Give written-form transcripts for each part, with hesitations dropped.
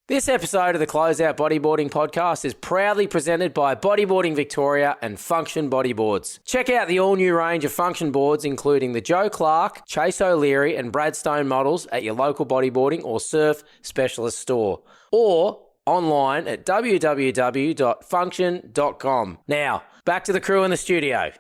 This episode of the Closeout Bodyboarding Podcast is proudly presented by Bodyboarding Victoria and Funkshen Bodyboards. Check out the all-new range of Funkshen boards, including the Joe Clark, Chase O'Leary and Brad Stone models at your local bodyboarding or surf specialist store, or online at www.funkshen.com. Now, back to the crew in the studio.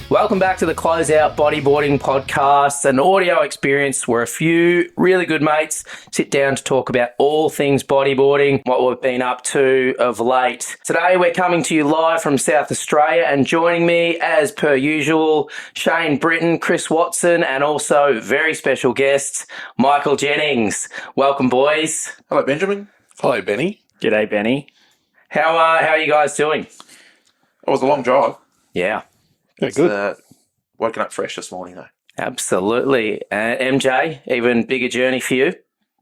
Welcome back to the Closeout Bodyboarding Podcast, an audio experience where a few really good mates sit down to talk about all things bodyboarding, what we've been up to of late. Today we're coming to you live from South Australia, and joining me as per usual, Shane Britton, Chris Watson, and also very special guests, Michael Jennings. Welcome, boys. Hello, Benjamin. Hello, Benny. G'day, Benny. How are you guys doing? It was a long drive. Yeah. Yeah, good. Woken up fresh this morning, though. Absolutely. MJ, even bigger journey for you?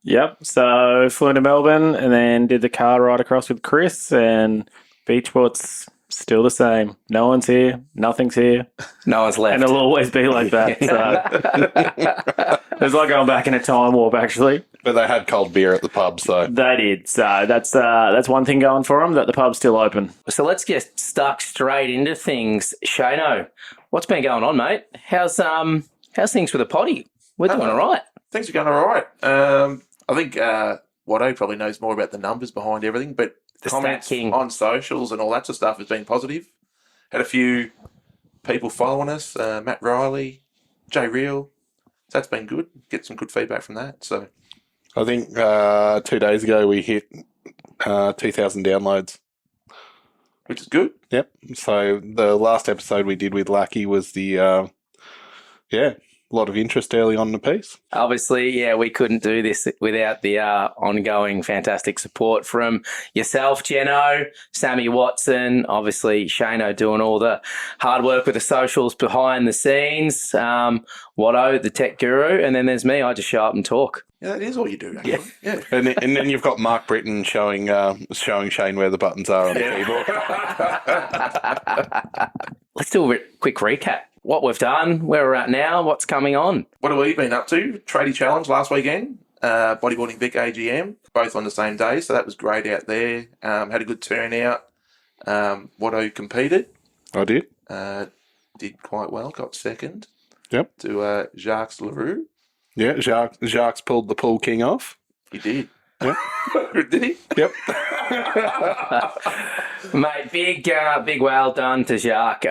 Yep. So flew into Melbourne and then did the car ride across with Chris, and Beachport's still the same. No one's here. Nothing's here. No one's left. And it'll always be like that. So it's like going back in a time warp, actually. But they had cold beer at the pub, so. They did. So that's one thing going for them, that the pub's still open. So let's get stuck straight into things. Shano, what's been going on, mate? How's things with the potty? We're doing all right. Things are going all right. I think Watto probably knows more about the numbers behind everything, but The comments stat king. on socials and all that sort of stuff has been positive. Had a few people following us, Matt Riley, Jay Reel. So that's been good. Get some good feedback from that. So I think 2 days ago we hit 2,000 downloads. which is good. Yep. So the last episode we did with Lucky was a lot of interest early on in the piece. Obviously, yeah, we couldn't do this without the ongoing fantastic support from yourself, Jeno, Sammy Watson, obviously Shano doing all the hard work with the socials behind the scenes, Watto, the tech guru, and then there's me. I just show up and talk. Yeah, that is all you do, actually. Yeah. And then you've got Mark Britton showing Shane where the buttons are on the keyboard. Let's do a quick recap. What we've done, where we're at now, what's coming on. What have we been up to? Tradie Challenge last weekend, Bodyboarding Vic AGM, both on the same day, so that was great out there. Had a good turnout. Watto competed. I did. Did quite well, got second. Yep. To Jacques Leroux. Yeah, Jacques pulled the pool king off. He did. Yep. Did he? Yep. Mate, big well done to Jacques.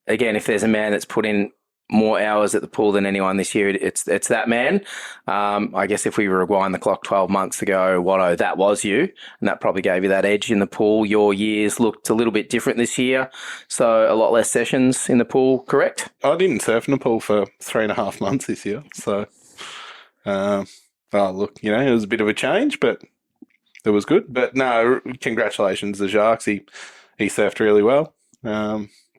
Again, if there's a man that's put in more hours at the pool than anyone this year, it's that man. I guess if we rewind the clock 12 months ago, Watto, that was you, and that probably gave you that edge in the pool. Your years looked a little bit different this year, so a lot less sessions in the pool, correct? I didn't surf in the pool for 3.5 months this year, so look, it was a bit of a change, but it was good. But no, congratulations to Jacques. He surfed really well.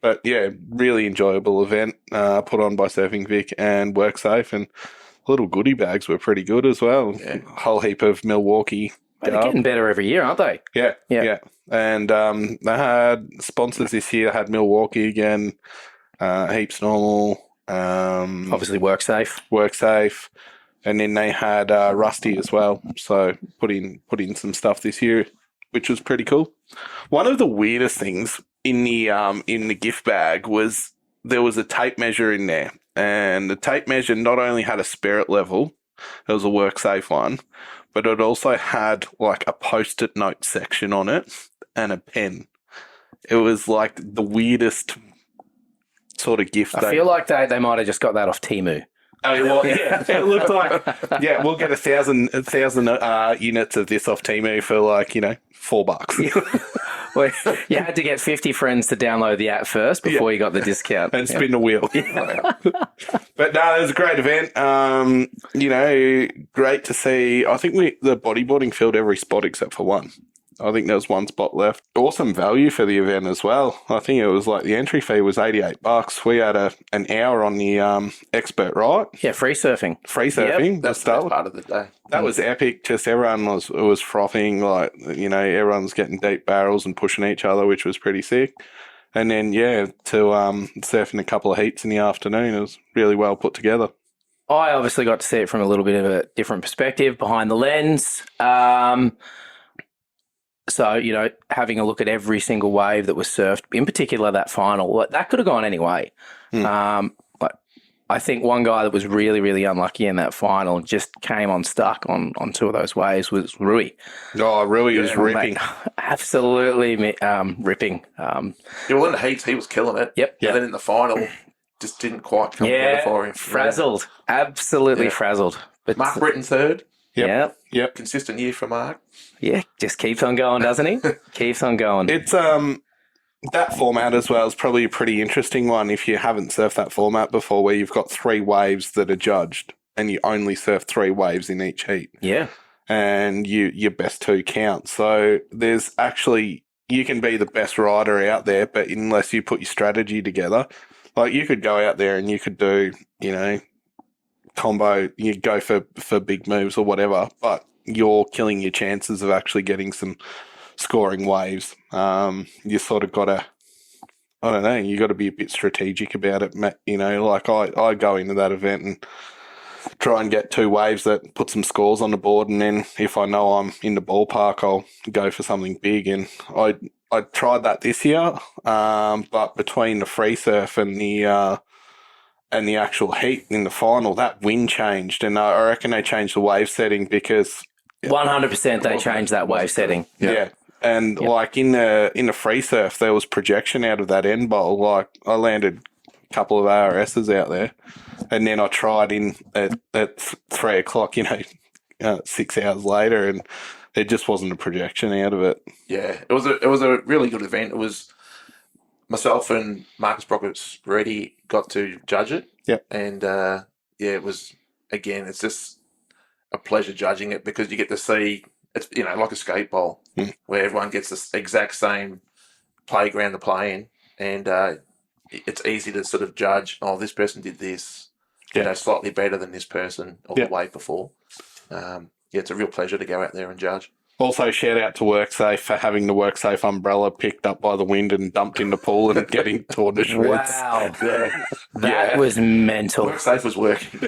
But yeah, really enjoyable event put on by Surfing Vic and WorkSafe, and little goodie bags were pretty good as well. Yeah. A whole heap of Milwaukee. They're getting better every year, aren't they? Yeah. And they had sponsors this year, had Milwaukee again, heaps normal. Obviously WorkSafe. And then they had Rusty as well. So put in some stuff this year, which was pretty cool. One of the weirdest things in the gift bag was there was a tape measure in there, and the tape measure not only had a spirit level, it was a WorkSafe one, but it also had like a post-it note section on it and a pen. It was like the weirdest sort of gift. I feel like they might have just got that off Temu. Oh, well, yeah, it looked like, we'll get 1,000 units of this off Temu for like, $4. Well, you had to get 50 friends to download the app first before you got the discount. And spin the wheel. But no, it was a great event. Great to see. I think the bodyboarding filled every spot except for one. I think there was one spot left. Awesome value for the event as well. I think it was like the entry fee was $88. We had an hour on the expert right. Yeah, free surfing. That's the best part of the day. That was epic. Just everyone was frothing, like, everyone's getting deep barrels and pushing each other, which was pretty sick. And then, to surf in a couple of heats in the afternoon. It was really well put together. I obviously got to see it from a little bit of a different perspective behind the lens. So, having a look at every single wave that was surfed, in particular that final, that could have gone any way. I think one guy that was really, really unlucky in that final just came unstuck on two of those waves was Rui. Oh, Rui was ripping. Mate, absolutely ripping. In the heats, he was killing it. Yep. And then in the final, just didn't quite come together for him. Frazzled. Absolutely frazzled. But Mark Britton third. Yep. Consistent year for Mark. Yeah, just keeps on going, doesn't he? Keeps on going. It's that format as well is probably a pretty interesting one if you haven't surfed that format before, where you've got 3 waves that are judged and you only surf 3 waves in each heat. Yeah. And your best 2 count. So there's actually, you can be the best rider out there, but unless you put your strategy together, like you could go out there and you could do, combo, you go for big moves or whatever, but you're killing your chances of actually getting some scoring waves. You sort of got to, I don't know, you got to be a bit strategic about it. Like I go into that event and try and get 2 waves that put some scores on the board, and then if I know I'm in the ballpark, I'll go for something big. And I tried that this year, but between the free surf and the actual heat in the final, that wind changed, and I reckon they changed the wave setting because 100% they changed that wave setting. Yeah. And like in the free surf, there was projection out of that end bowl. Like I landed a couple of ARSs out there, and then I tried at 3 o'clock, 6 hours later, and there just wasn't a projection out of it. Yeah, it was a really good event. It was myself and Marcus Brockett's Tradie got to judge it. Yep. And it was, again, it's just a pleasure judging it because you get to see it's like a skate bowl where everyone gets the exact same playground to play in, and it's easy to sort of judge. Oh, this person did this, slightly better than this person or the wave before. It's a real pleasure to go out there and judge. Also, shout out to WorkSafe for having the WorkSafe umbrella picked up by the wind and dumped in the pool and getting torn to shreds. Wow. That was mental. WorkSafe was working.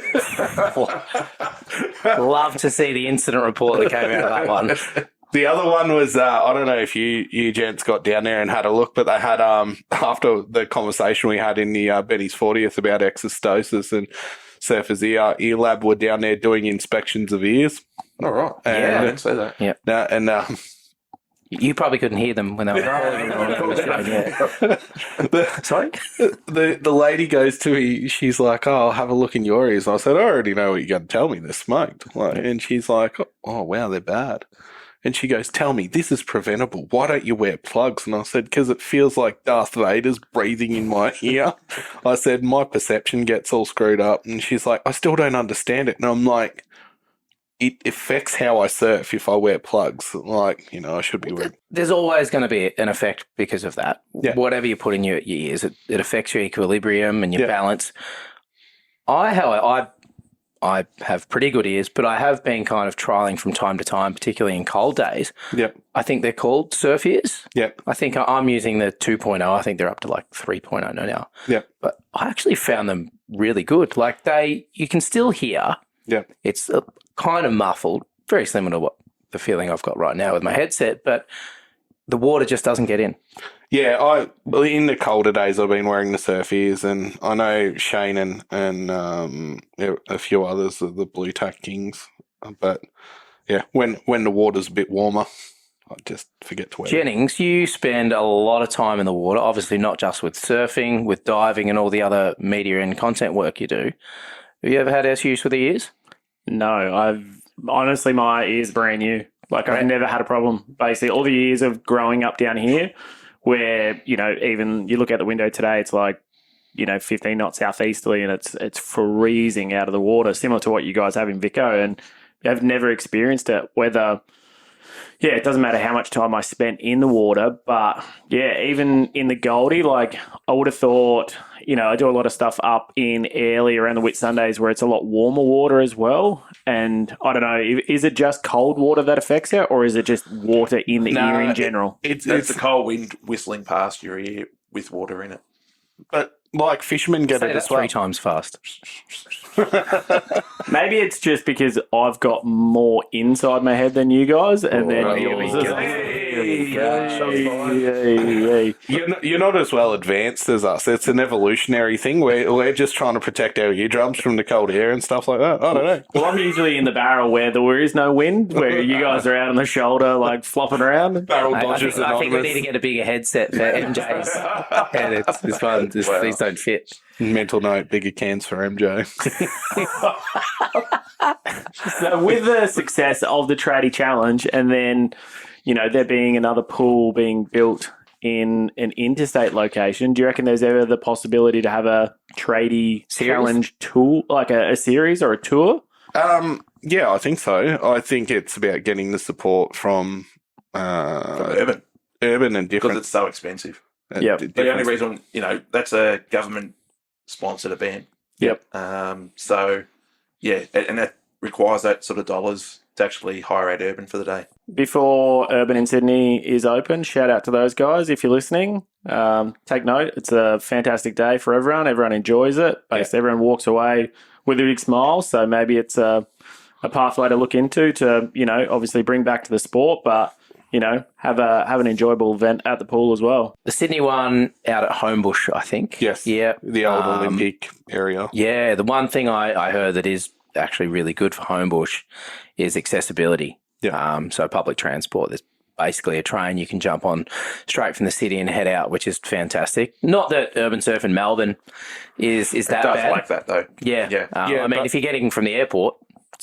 Love to see the incident report that came out of that one. The other one was, I don't know if you gents got down there and had a look, but they had, after the conversation we had in the Benny's 40th about exostosis and surfers' ear lab were down there doing inspections of ears. All right. I didn't say that. Yeah. You probably couldn't hear them when they were Sorry? The lady goes to me, she's like, oh, I'll have a look in your ears. And I said, I already know what you're going to tell me. They're smoked. And she's like, oh, wow, they're bad. And she goes, tell me, this is preventable. Why don't you wear plugs? And I said, because it feels like Darth Vader's breathing in my ear. I said, my perception gets all screwed up. And she's like, I still don't understand it. And I'm like, it affects how I surf if I wear plugs. I should be wearing. There's always going to be an effect because of that. Yeah. Whatever you put in your ears, it affects your equilibrium and your balance. I have pretty good ears, but I have been kind of trialing from time to time, particularly in cold days. Yep. I think they're called surf ears. Yep. I think I'm using the 2.0. I think they're up to like 3.0 now. Yep. But I actually found them really good. Like you can still hear. Yep. It's kind of muffled, very similar to what the feeling I've got right now with my headset, but the water just doesn't get in. Yeah, in the colder days, I've been wearing the surf ears, and I know Shane and a few others are the Blue Tack Kings. But yeah, when the water's a bit warmer, I just forget to wear them. Jennings, you spend a lot of time in the water, obviously not just with surfing, with diving and all the other media and content work you do. Have you ever had issues with the ears? No, honestly, my ears brand new. I've never had a problem. Basically, all the years of growing up down here, where, even you look out the window today, it's 15 knots southeasterly and it's freezing out of the water, similar to what you guys have in Vico, and I've never experienced it. It doesn't matter how much time I spent in the water, but even in the Goldie, I would have thought, I do a lot of stuff up in Airlie around the Whitsundays where it's a lot warmer water as well. And I don't know, is it just cold water that affects it, or is it just water in the ear in general? It's the cold wind whistling past your ear with water in it. But like fishermen get Say it that as well. 3 times fast. Maybe it's just because I've got more inside my head than you guys, and then Oh, yours here we is. go. Hey. You're not as well advanced as us. It's an evolutionary thing. We're just trying to protect our eardrums from the cold air and stuff like that. I don't know. Well, I'm usually in the barrel where there is no wind, where you guys are out on the shoulder, like flopping around. Barrel I Dodgers think we Anonymous. need to get a bigger headset for MJ's head. These don't fit. Mental note, bigger cans for MJ. So, with the success of the Tradie Challenge, and then, there being another pool being built in an interstate location, do you reckon there's ever the possibility to have a Tradie Challenge tour, like a series or a tour? Yeah, I think so. I think it's about getting the support from Urban, and because different. it's so expensive. Yep. The only reason, that's a government-sponsored event. Yep. So, yeah, and that requires that sort of dollars to actually hire out Urban for the day. Before Urban in Sydney is open, shout out to those guys if you're listening. Take note. It's a fantastic day for everyone. Everyone enjoys it. Basically, everyone walks away with a big smile. So maybe it's a pathway to look into to, obviously bring back to the sport, but, have an enjoyable event at the pool as well. The Sydney one out at Homebush, I think. Yes. Yeah. The old Olympic area. Yeah. The one thing I heard that is actually really good for Homebush is accessibility. Yeah. So public transport. There's basically a train you can jump on straight from the city and head out, which is fantastic. Not that urban surf in Melbourne is that It does bad. like that, though. Yeah. Yeah. I mean, if you're getting from the airport,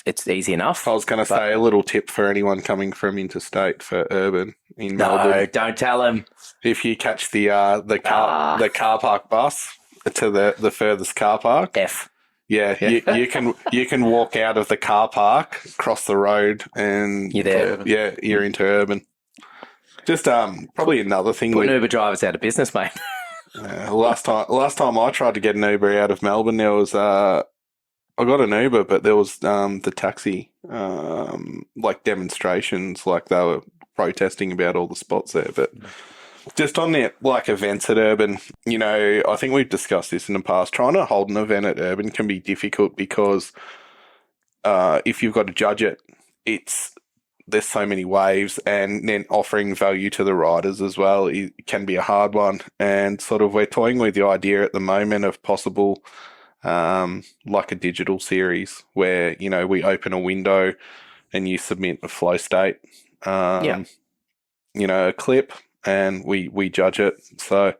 it's easy enough. I was going to say a little tip for anyone coming from interstate for urban in Melbourne. No, don't tell them. If you catch the car park bus to the furthest car park, you can walk out of the car park, cross the road, and You're there. Yeah, you're into urban. Just probably another thing. Putting Uber drivers out of business, mate. Last time I tried to get an Uber out of Melbourne, there was I got an Uber, but there was the taxi like demonstrations, like they were protesting about all the spots there. But just on that, like events at Urban, I think we've discussed this in the past. Trying to hold an event at Urban can be difficult because if you've got to judge it, there's so many waves, and then offering value to the riders as well can be a hard one. And sort of we're toying with the idea at the moment of possible like a digital series where, we open a window and you submit a flow state, a clip, and we judge it. So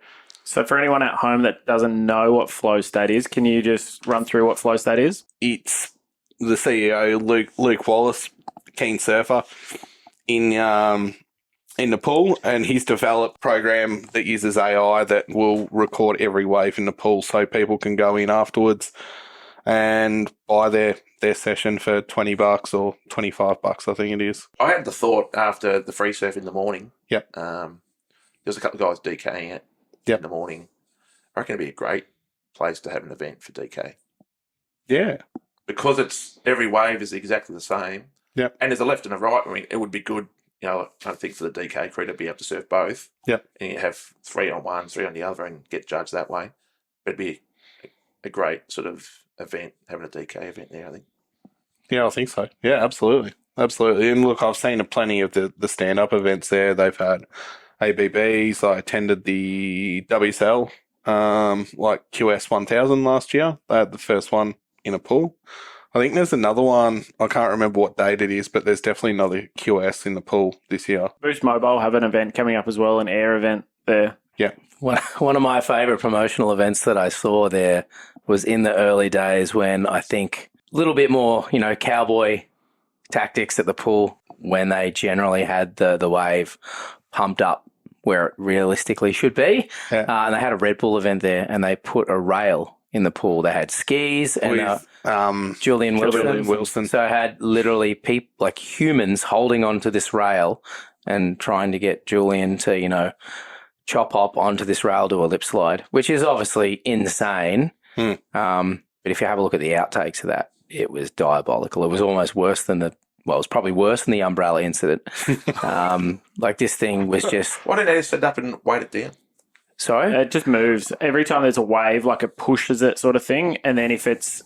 for anyone at home that doesn't know what flow state is, can you just run through what flow state is? it's the CEO, Luke Wallace, keen surfer in the pool, and he's developed a program that uses AI that will record every wave in the pool so people can go in afterwards and buy their session for $20 or $25, I think it is. I had the thought after the free surf in the morning. Yep. There was a couple of guys DKing it Yep. in the morning. I reckon it'd be a great place to have an event for DK. Yeah. Because it's every wave is exactly the same. Yep. And there's a left and a right. I mean, it would be good, I think for the DK crew to be able to surf both. Yep. And you have 3 on one, 3 on the other, and get judged that way. But it'd be a great sort of event, having a DK event there, I think. Yeah, I think so. Yeah, absolutely. Absolutely. And look, I've seen plenty of the stand-up events there. They've had ABBs. I attended the WSL, like QS 1000 last year. They had the first one in a pool. I think there's another one. I can't remember what date it is, but there's definitely another QS in the pool this year. Boost Mobile have an event coming up as well, an air event there. Yeah. One of my favourite promotional events that I saw there was in the early days when I think a little bit more, cowboy tactics at the pool when they generally had the wave pumped up where it realistically should be. Yeah. And they had a Red Bull event there and they put a rail in the pool. They had skis and Julian Wilson. So I had literally people, like humans, holding onto this rail and trying to get Julian to, chop hop onto this rail to a lip slide, which is obviously insane. But if you have a look at the outtakes of that, it was diabolical. It was almost worse than it was probably worse than the umbrella incident. Like this thing was just... Why didn't they set up and weight it down? Sorry? It just moves. Every time there's a wave, like it pushes it sort of thing. And then if it's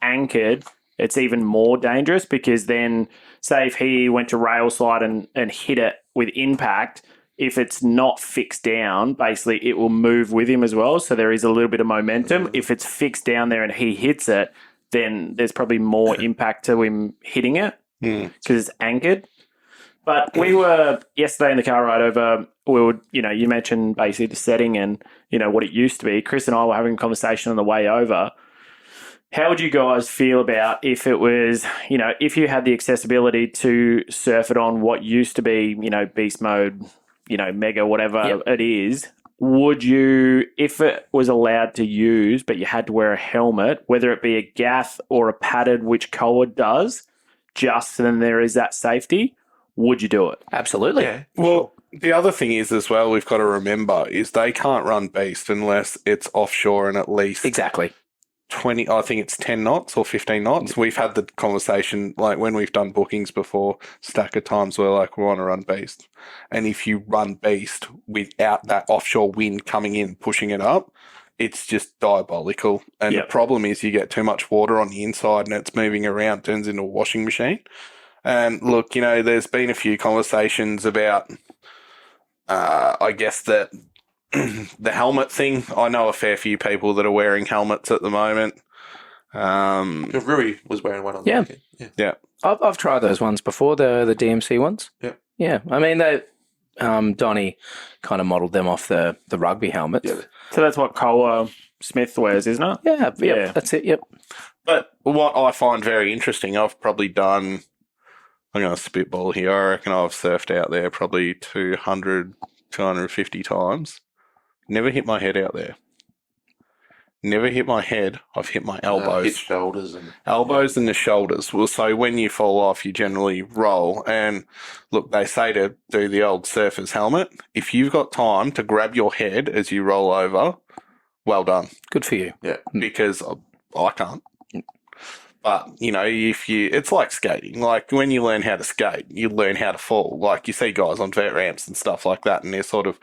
anchored, it's even more dangerous because then, say if he went to rail slide and hit it with impact, if it's not fixed down, basically it will move with him as well. So there is a little bit of momentum. If it's fixed down there and he hits it, then there's probably more impact to him hitting it because it's anchored. But we were yesterday in the car ride over, you mentioned basically the setting and, what it used to be. Chris and I were having a conversation on the way over. How would you guys feel about if it was, if you had the accessibility to surf it on what used to be, beast mode, mega, whatever it is, would you, if it was allowed to use, but you had to wear a helmet, whether it be a gaff or a padded, which Koa does, just so then there is that safety, would you do it? Absolutely. Yeah. Well, the other thing is as well, we've got to remember is they can't run beast unless it's offshore and at least Exactly. 20, I think it's 10 knots or 15 knots. We've had the conversation, like when we've done bookings before, stack of times we're like, we want to run beast. And if you run beast without that offshore wind coming in, pushing it up, it's just diabolical. And the problem is you get too much water on the inside and it's moving around, turns into a washing machine. And look, there's been a few conversations about, I guess that the helmet thing. I know a fair few people that are wearing helmets at the moment. Rui was wearing one on the weekend. Yeah. I've tried those ones before, the DMC ones. Yeah. Yeah. I mean, Donnie kind of modelled them off the rugby helmets. Yeah. So that's what Koa Smith wears, isn't it? Yeah. Yeah. That's it. Yep. But what I find very interesting, I've probably done, I'm going to spitball here, I reckon I've surfed out there probably 200, 250 times. Never hit my head out there. Never hit my head. I've hit my elbows. Hit shoulders. Elbows and the shoulders. Well, so when you fall off, you generally roll. And look, they say to do the old surfer's helmet. If you've got time to grab your head as you roll over, well done. Good for you. Yeah. Because I can't. But, it's like skating. Like when you learn how to skate, you learn how to fall. Like you see guys on vert ramps and stuff like that, and they're sort of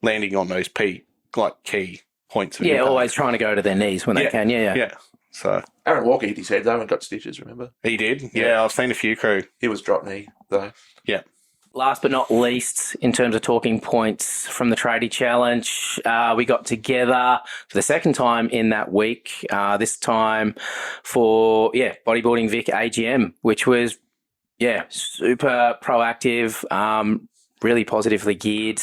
landing on those key points. Of impact. Always trying to go to their knees when they can. Yeah. So Aaron Walker hit his head though and got stitches, remember? he did. Yeah. Yeah, I've seen a few crew. He was drop knee though. Yeah. Last but not least, in terms of talking points from the Tradie Challenge, we got together for the second time in that week, this time for, Bodyboarding Vic AGM, which was, super proactive, really positively geared.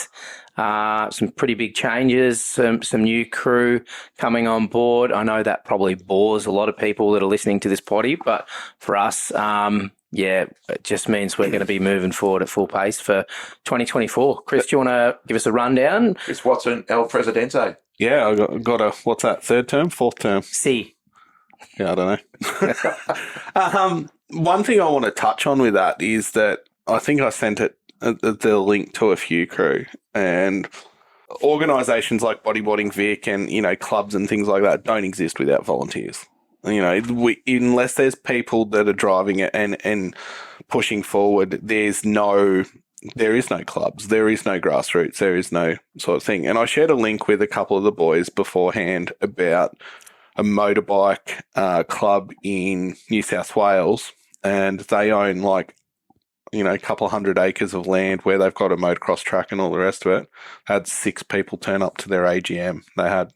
Some pretty big changes, some new crew coming on board. I know that probably bores a lot of people that are listening to this potty, but for us, it just means we're going to be moving forward at full pace for 2024. Chris, do you want to give us a rundown? Chris Watson, El Presidente. Yeah, I got a, what's that, third term, fourth term? C. Yeah, I don't know. One thing I want to touch on with that is that I think I sent it the link to a few crew, and organisations like Bodyboarding Vic and, clubs and things like that don't exist without volunteers. Unless there's people that are driving it and pushing forward, there is no clubs, there is no grassroots, there is no sort of thing. And I shared a link with a couple of the boys beforehand about a motorbike club in New South Wales, and they own a couple of 100 acres of land where they've got a motocross track and all the rest of it. Had 6 people turn up to their AGM. They had,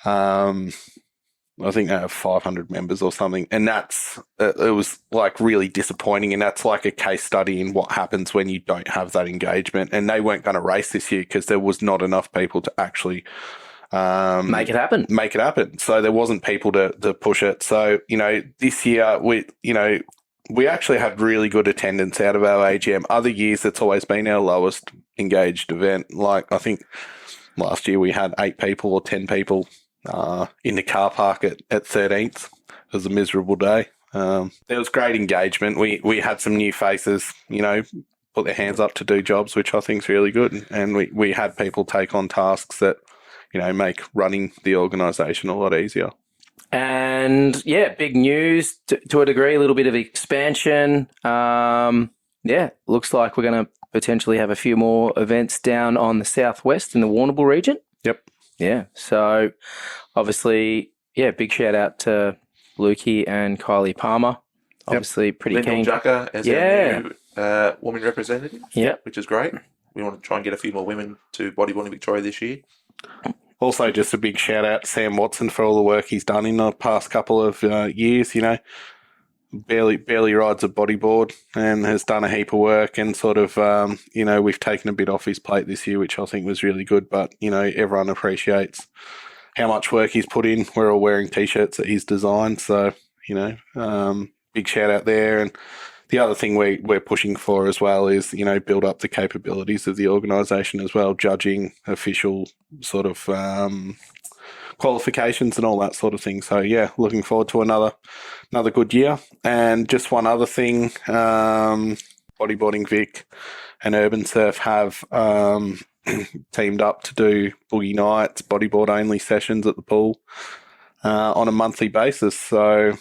I think they have 500 members or something. And that's, it was really disappointing. And that's like a case study in what happens when you don't have that engagement. And they weren't going to race this year because there was not enough people to actually make it happen. So there wasn't people to push it. So, this year we actually had really good attendance out of our AGM. Other years, it's always been our lowest engaged event. I think last year we had 8 people or 10 people in the car park at 13th. It was a miserable day. There was great engagement. We had some new faces, put their hands up to do jobs, which I think is really good. And we had people take on tasks that, make running the organisation a lot easier. And big news to a degree, a little bit of expansion. Looks like we're going to potentially have a few more events down on the southwest in the Warrnambool region. Yep. Yeah. So obviously, big shout out to Lukey and Kylie Palmer. Obviously, pretty Lyndall keen. Jucker as our new woman representative. Yeah. Which is great. We want to try and get a few more women to Bodyboarding Victoria this year. Also, just a big shout out to Sam Watson for all the work he's done in the past couple of years. You know, barely rides a bodyboard and has done a heap of work. And sort of, we've taken a bit off his plate this year, which I think was really good. But everyone appreciates how much work he's put in. We're all wearing t-shirts that he's designed, so big shout out there. And the other thing we're pushing for as well is, build up the capabilities of the organisation as well, judging, official sort of qualifications and all that sort of thing. So, looking forward to another good year. And just one other thing, Bodyboarding Vic and Urban Surf have teamed up to do boogie nights, bodyboard only sessions at the pool on a monthly basis. So...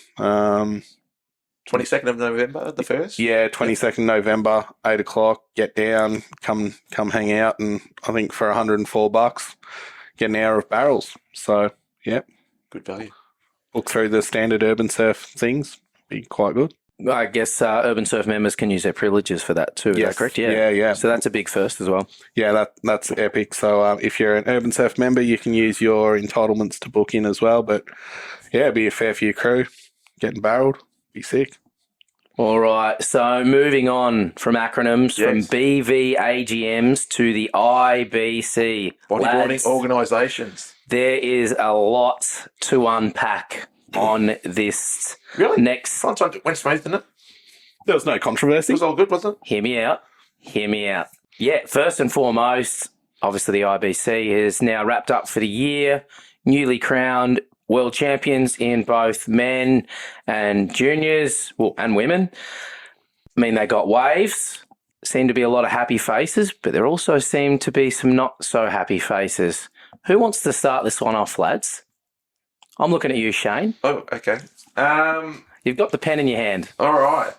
22nd of November, the first? Yeah, 22nd November, 8 o'clock, get down, come hang out, and I think for $104, get an hour of barrels. So, Good value. Look through the standard Urban Surf things, be quite good. I guess Urban Surf members can use their privileges for that too. Is that correct? Yeah. So that's a big first as well. Yeah, that's epic. So if you're an Urban Surf member, you can use your entitlements to book in as well. But, be a fair few crew, getting barreled. Be sick. All right. So moving on from acronyms, from BVAGMs to the IBC. Bodyboarding Lads, organisations. there is a lot to unpack on this. Really? Next. Fun time. Went smooth, didn't it? There was no It controversy. was all good, wasn't it? Hear me out. Yeah, first and foremost, obviously the IBC is now wrapped up for the year, newly crowned world champions in both men and juniors, and women. I mean, they got waves. Seem to be a lot of happy faces, but there also seem to be some not so happy faces. Who wants to start this one off, lads? I'm looking at you, Shane. Oh, okay. You've got the pen in your hand. All right.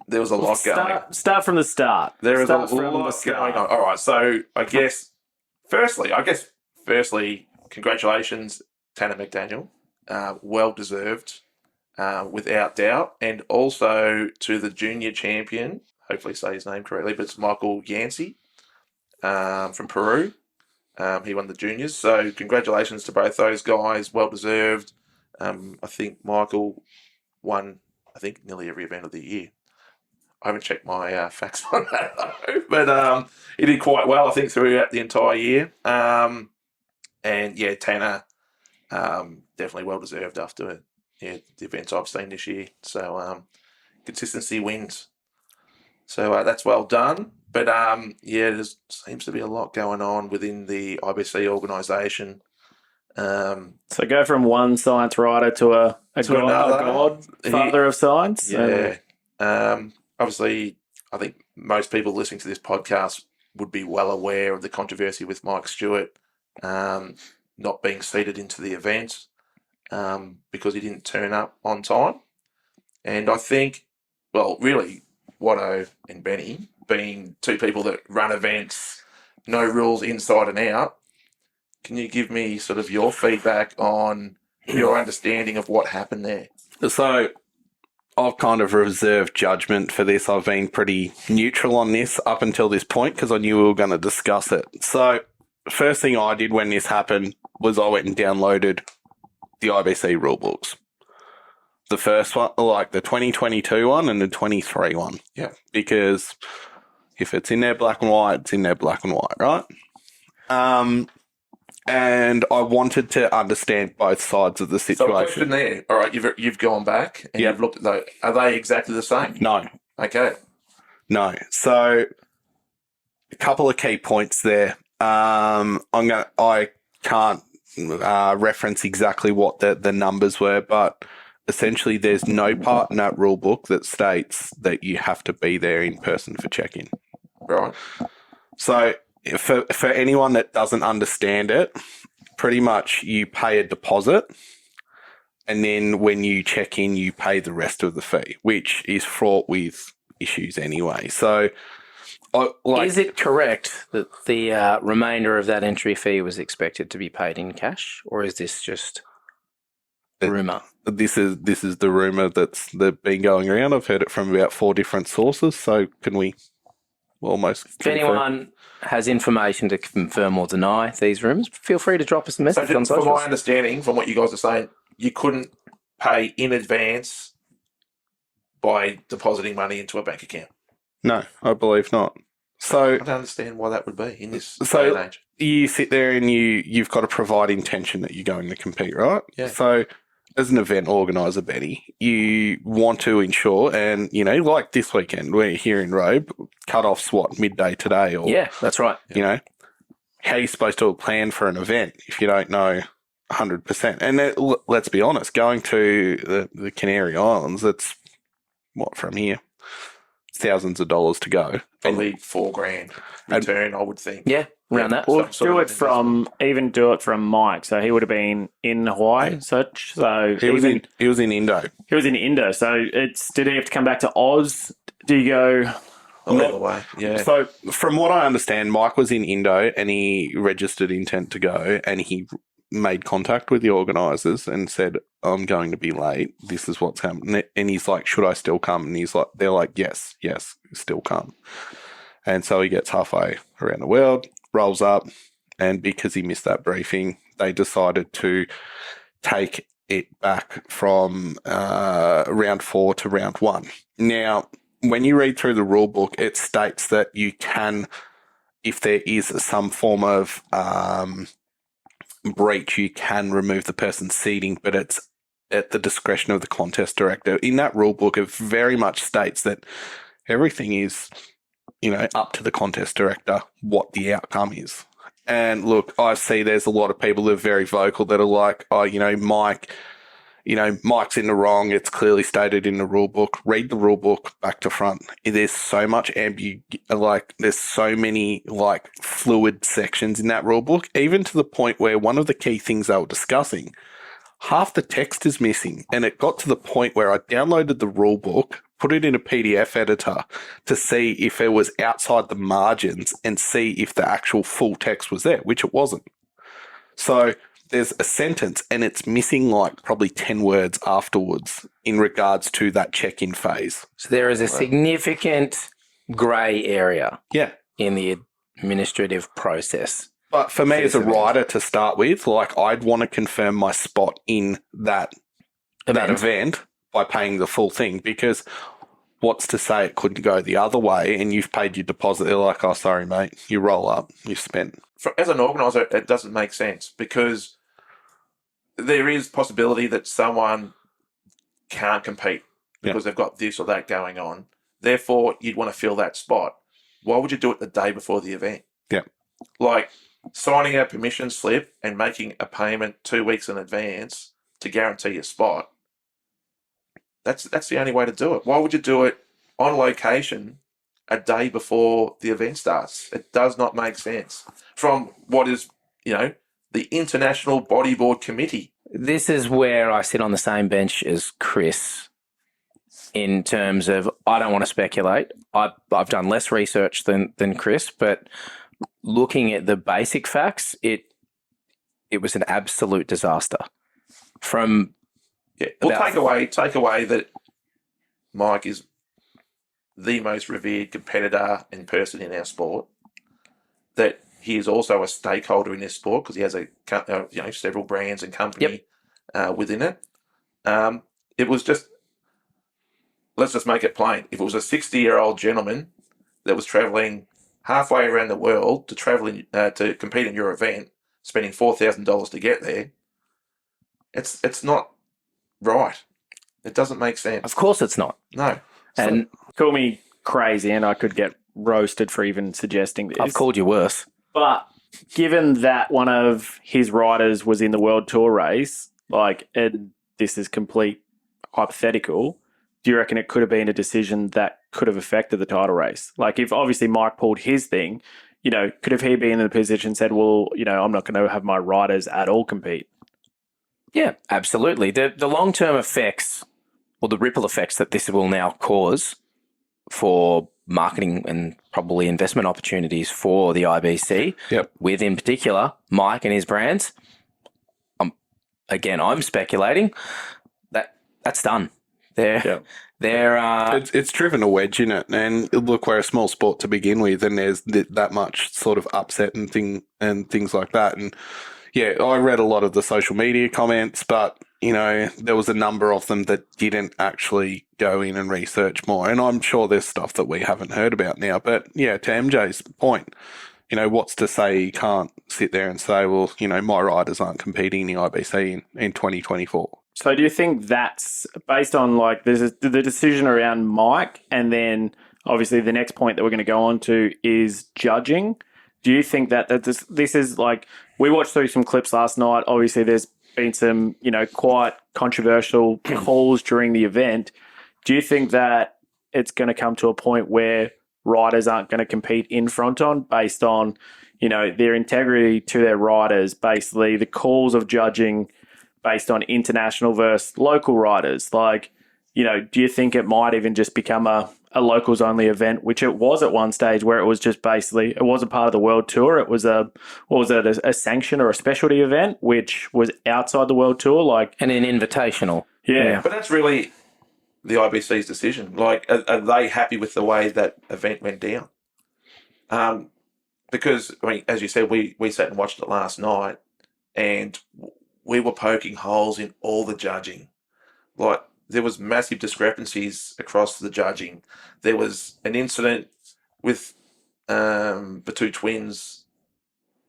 There was a lot going. Start from the start. There is a Start from the lot start. going on. All right. So I guess, firstly, congratulations, Tanner McDaniel. Well deserved, without doubt. And also to the junior champion, hopefully say his name correctly, but it's Michael Yancey from Peru. He won the juniors. So congratulations to both those guys. Well deserved. I think Michael won, nearly every event of the year. I haven't checked my facts on that, though. But he did quite well, I think, throughout the entire year. Tanner, definitely well deserved after the events I've seen this year. So consistency wins. So that's well done. But there seems to be a lot going on within the IBC organisation. So go from one science writer to a godfather of science. Yeah. Obviously, I think most people listening to this podcast would be well aware of the controversy with Mike Stewart not being seated into the event because he didn't turn up on time. And I think, really, Watto and Benny, being two people that run events, no rules inside and out, can you give me sort of your feedback on your understanding of what happened there? So I've kind of reserved judgment for this. I've been pretty neutral on this up until this point because I knew we were going to discuss it. So first thing I did when this happened was I went and downloaded the IBC rulebooks. The first one, like the 2022 one and the 23 one. Yeah. Because if it's in there black and white, it's in there black and white, right? And I wanted to understand both sides of the situation. So, question there. All right, you've gone back and you've looked at those. Are they exactly the same? No. Okay. No. So, a couple of key points there. I can't reference exactly what the numbers were, but essentially, there's no part in that rule book that states that you have to be there in person for check-in. Right. So, for anyone that doesn't understand it, pretty much you pay a deposit and then when you check in, you pay the rest of the fee, which is fraught with issues anyway. So Is it correct that the remainder of that entry fee was expected to be paid in cash, or is this just rumour? This is the rumour that's been going around. I've heard it from about 4 different sources. So can we almost? If anyone has information to confirm or deny these rumours, feel free to drop us a message on from socials. my understanding, from what you guys are saying, you couldn't pay in advance by depositing money into a bank account. No, I believe not. So I don't understand why that would be in this day So and age. you sit there and you've got to provide intention that you're going to compete, right? Yeah. So as an event organizer, Betty, you want to ensure, and like this weekend, we're here in Robe, cut-off's midday today, or Yeah, that's right. how are you supposed to plan for an event if you don't know 100%? And let's be honest, going to the Canary Islands, it's from here, it's thousands of dollars to go. Probably $4,000 return, I would think. Yeah, around that. Or do it from Mike. So he would have been in Hawaii. So He was in Indo. He was in Indo. So did he have to come back to Oz? Do you go? Either way, yeah. So from what I understand, Mike was in Indo and he registered intent to go, and he made contact with the organisers and said, I'm going to be late. This is what's happening. And he's like, should I still come? And they're like, yes, still come. And so he gets halfway around the world, rolls up, and because he missed that briefing, they decided to take it back from round 4 to round 1. Now, when you read through the rule book, it states that you can, if there is some form of breach, you can remove the person's seating, but it's at the discretion of the contest director. In that rule book, it very much states that everything is, up to the contest director what the outcome is. And look, I see there's a lot of people that are very vocal that are like, Mike, Mike's in the wrong. It's clearly stated in the rule book. Read the rule book back to front. There's so much there's so many fluid sections in that rule book, even to the point where one of the key things they were discussing, half the text is missing. And it got to the point where I downloaded the rule book, put it in a PDF editor to see if it was outside the margins and see if the actual full text was there, which it wasn't. So there's a sentence and it's missing probably 10 words afterwards in regards to that check-in phase. So there is a significant grey area in the administrative process. But for me as a rider to start with, I'd want to confirm my spot in that event by paying the full thing, because what's to say it couldn't go the other way and you've paid your deposit. They're like, oh, sorry, mate, you roll up, you've spent. As an organiser, it doesn't make sense because there is possibility that someone can't compete because they've got this or that going on. Therefore, you'd want to fill that spot. Why would you do it the day before the event? Yeah. Signing a permission slip and making a payment 2 weeks in advance to guarantee your spot. That's the only way to do it. Why would you do it on location a day before the event starts? It does not make sense. From what is, the International Bodyboard Committee. This is where I sit on the same bench as Chris in terms of I don't want to speculate. I've done less research than Chris, but looking at the basic facts, it was an absolute disaster. Take away that Mike is the most revered competitor and person in our sport, that he is also a stakeholder in this sport because he has several brands and company within it. It was just, let's just make it plain. If it was a 60-year-old gentleman that was travelling halfway around the world to compete in your event, spending $4,000 to get there, it's not right. It doesn't make sense. Of course it's not. No. And call me crazy and I could get roasted for even suggesting this. I've called you worse. But given that one of his riders was in the World Tour race, and this is complete hypothetical, do you reckon it could have been a decision that could have affected the title race? If obviously Mike pulled his thing, could have he been in the position and said, well, I'm not going to have my riders at all compete? Yeah, absolutely. The long-term effects or the ripple effects that this will now cause for marketing and probably investment opportunities for the IBC. Yep. With, in particular, Mike and his brands. I'm speculating that's done. They're It's driven a wedge in it, and look, we're a small sport to begin with, and there's that much sort of upset and things like that. And yeah, I read a lot of the social media comments, but there was a number of them that didn't actually go in and research more. And I'm sure there's stuff that we haven't heard about now. But yeah, to MJ's point, what's to say you can't sit there and say, well, my riders aren't competing in the IBC in 2024. So do you think that's based on the decision around Mike, and then obviously the next point that we're going to go on to is judging? Do you think that this is we watched through some clips last night. Obviously there's been some, quite controversial calls during the event. Do you think that it's going to come to a point where riders aren't going to compete in Fronton based on, their integrity to their riders, basically the calls of judging based on international versus local riders? Do you think it might even just become a locals only event, which it was at one stage, where it was just basically, it wasn't part of the world tour. It was a sanction or a specialty event, which was outside the world tour, and an invitational. Yeah. But that's really the IBC's decision. Are they happy with the way that event went down? Because, as you said, we sat and watched it last night, and we were poking holes in all the judging. There was massive discrepancies across the judging. There was an incident with the two twins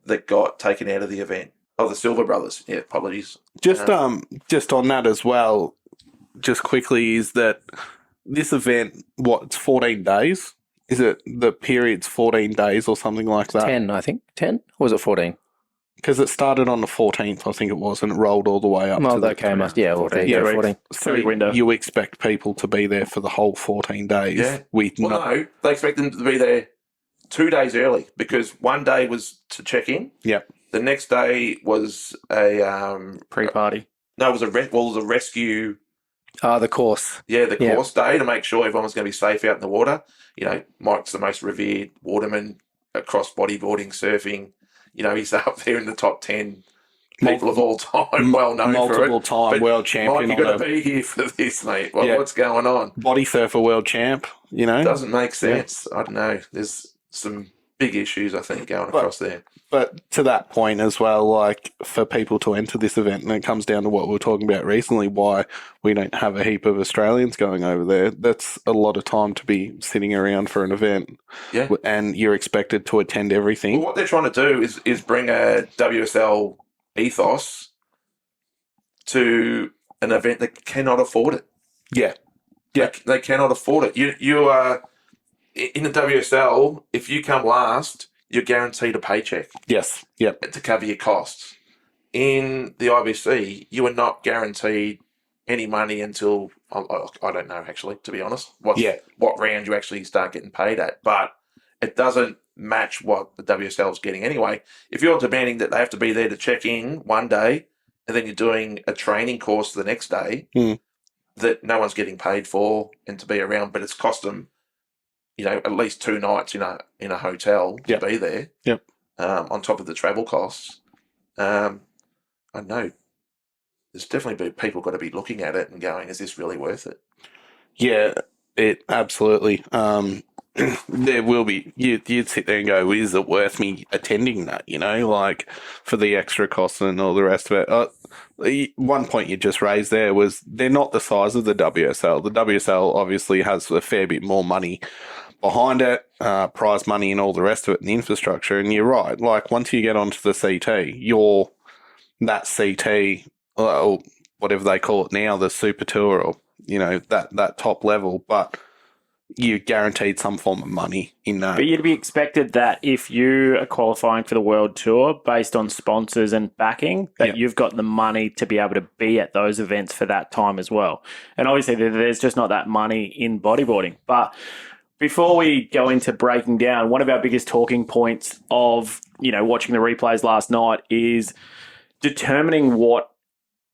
that got taken out of the event. Oh, the Silver brothers. Yeah, apologies. Just on that as well, just quickly, is that this event, it's 14 days? Is it the period's 14 days or something like that? 10, I think. 10? Or was it 14? Because it started on the 14th, I think it was, and it rolled all the way up to the 14. So you expect people to be there for the whole 14 days. Yeah. No, they expect them to be there 2 days early, because one day was to check in. Yep. The next day was a pre-party. No, it was a rescue. The course. Yeah, the course day, to make sure everyone was going to be safe out in the water. Mike's the most revered waterman across bodyboarding, surfing. He's up there in the top 10 people of all time, well known for it. Multiple time world champion. Mike, you've got to be here for this, mate. What's going on? Body surfer world champ, Doesn't make sense. Yeah. I don't know. There's some big issues, I think, going across there. But to that point as well, for people to enter this event, and it comes down to what we were talking about recently, why we don't have a heap of Australians going over there. That's a lot of time to be sitting around for an event. Yeah. And you're expected to attend everything. Well, what they're trying to do is bring a WSL ethos to an event that cannot afford it. Yeah. Yeah. They cannot afford it. You are in the WSL, if you come last, you're guaranteed a paycheck. Yes. Yep. To cover your costs. In the IBC, you are not guaranteed any money until, I don't know, actually, to be honest, what round you actually start getting paid at. But it doesn't match what the WSL is getting anyway. If you're demanding that they have to be there to check in one day, and then you're doing a training course the next day that no one's getting paid for and to be around, but it's cost them, at least 2 nights in a hotel to be there. Yep. On top of the travel costs. I know there's definitely people got to be looking at it and going, is this really worth it? Yeah, it absolutely. There will be. You'd sit there and go, is it worth me attending that? For the extra costs and all the rest of it. One point you just raised there was they're not the size of the WSL. The WSL obviously has a fair bit more money behind it, prize money and all the rest of it, and the infrastructure. And you're right. Once you get onto the CT, you're that CT, or whatever they call it now, the Super Tour, or that top level, but you're guaranteed some form of money in that. But you'd be expected that if you are qualifying for the World Tour based on sponsors and backing, that you've got the money to be able to be at those events for that time as well. And obviously there's just not that money in bodyboarding. But before we go into breaking down, one of our biggest talking points of, watching the replays last night is determining what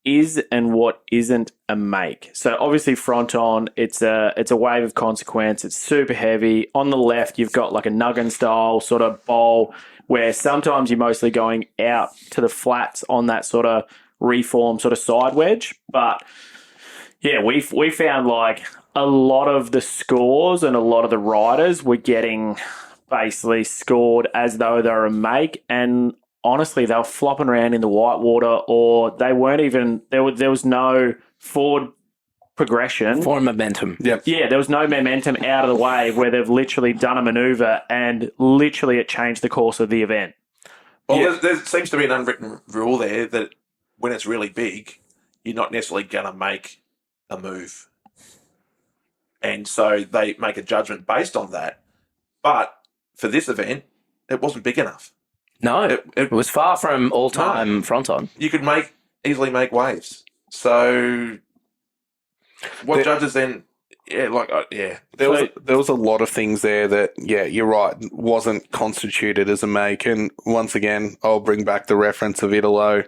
is and what isn't a make. So obviously front on, it's a wave of consequence. It's super heavy. On the left, you've got like a nuggin style sort of bowl where sometimes you're mostly going out to the flats on that sort of reform sort of side wedge. But yeah, we found like a lot of the scores and a lot of the riders were getting basically scored as though they're a make, and honestly, they were flopping around in the white water, or they weren't even there. Was no forward progression, For momentum. Yep. yeah, there was no momentum out of the wave where they've literally done a maneuver and literally it changed the course of the event. Well, Yeah. there seems to be an unwritten rule there that when it's really big, you're not necessarily going to make a move. And so they make a judgment based on that. But for this event, it wasn't big enough. No, It- it was far from all-time front on. You could easily make waves. So what The- judges then? Yeah, There was a lot of things there that, yeah, you're right, wasn't constituted as a make. And once again, I'll bring back the reference of Italo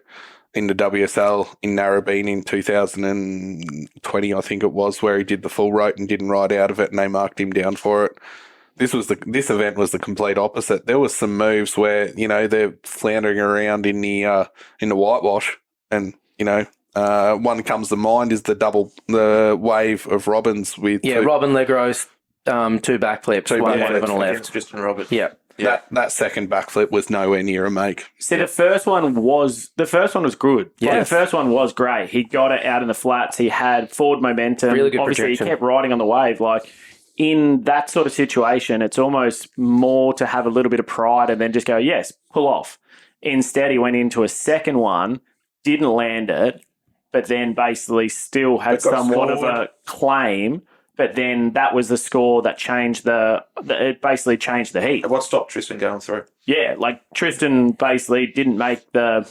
in the WSL in Narrabeen in 2020, I think it was, where he did the full rote and didn't ride out of it, and they marked him down for it. This event was the complete opposite. There was some moves where, you know, they're floundering around in the whitewash, and, you know, one comes to mind is the wave of Robbins with Robin Legro's 2 backflips, Two one backflips wave on the left. against Tristan Roberts. Yeah. Yeah. that second backflip was nowhere near a make. See, the first one was good. Yes. Like, the first one was great. He got it out in the flats. He had forward momentum. Really good Obviously, projection. he kept riding on the wave. Like, in that sort of situation, it's almost more to have a little bit of pride and then just go, yes, pull off. Instead, he went into a second one, didn't land it, but then basically still had But got somewhat of scored. a claim. But then that was the score that changed it basically changed the heat. And what stopped Tristan going through? Yeah, like Tristan basically didn't make the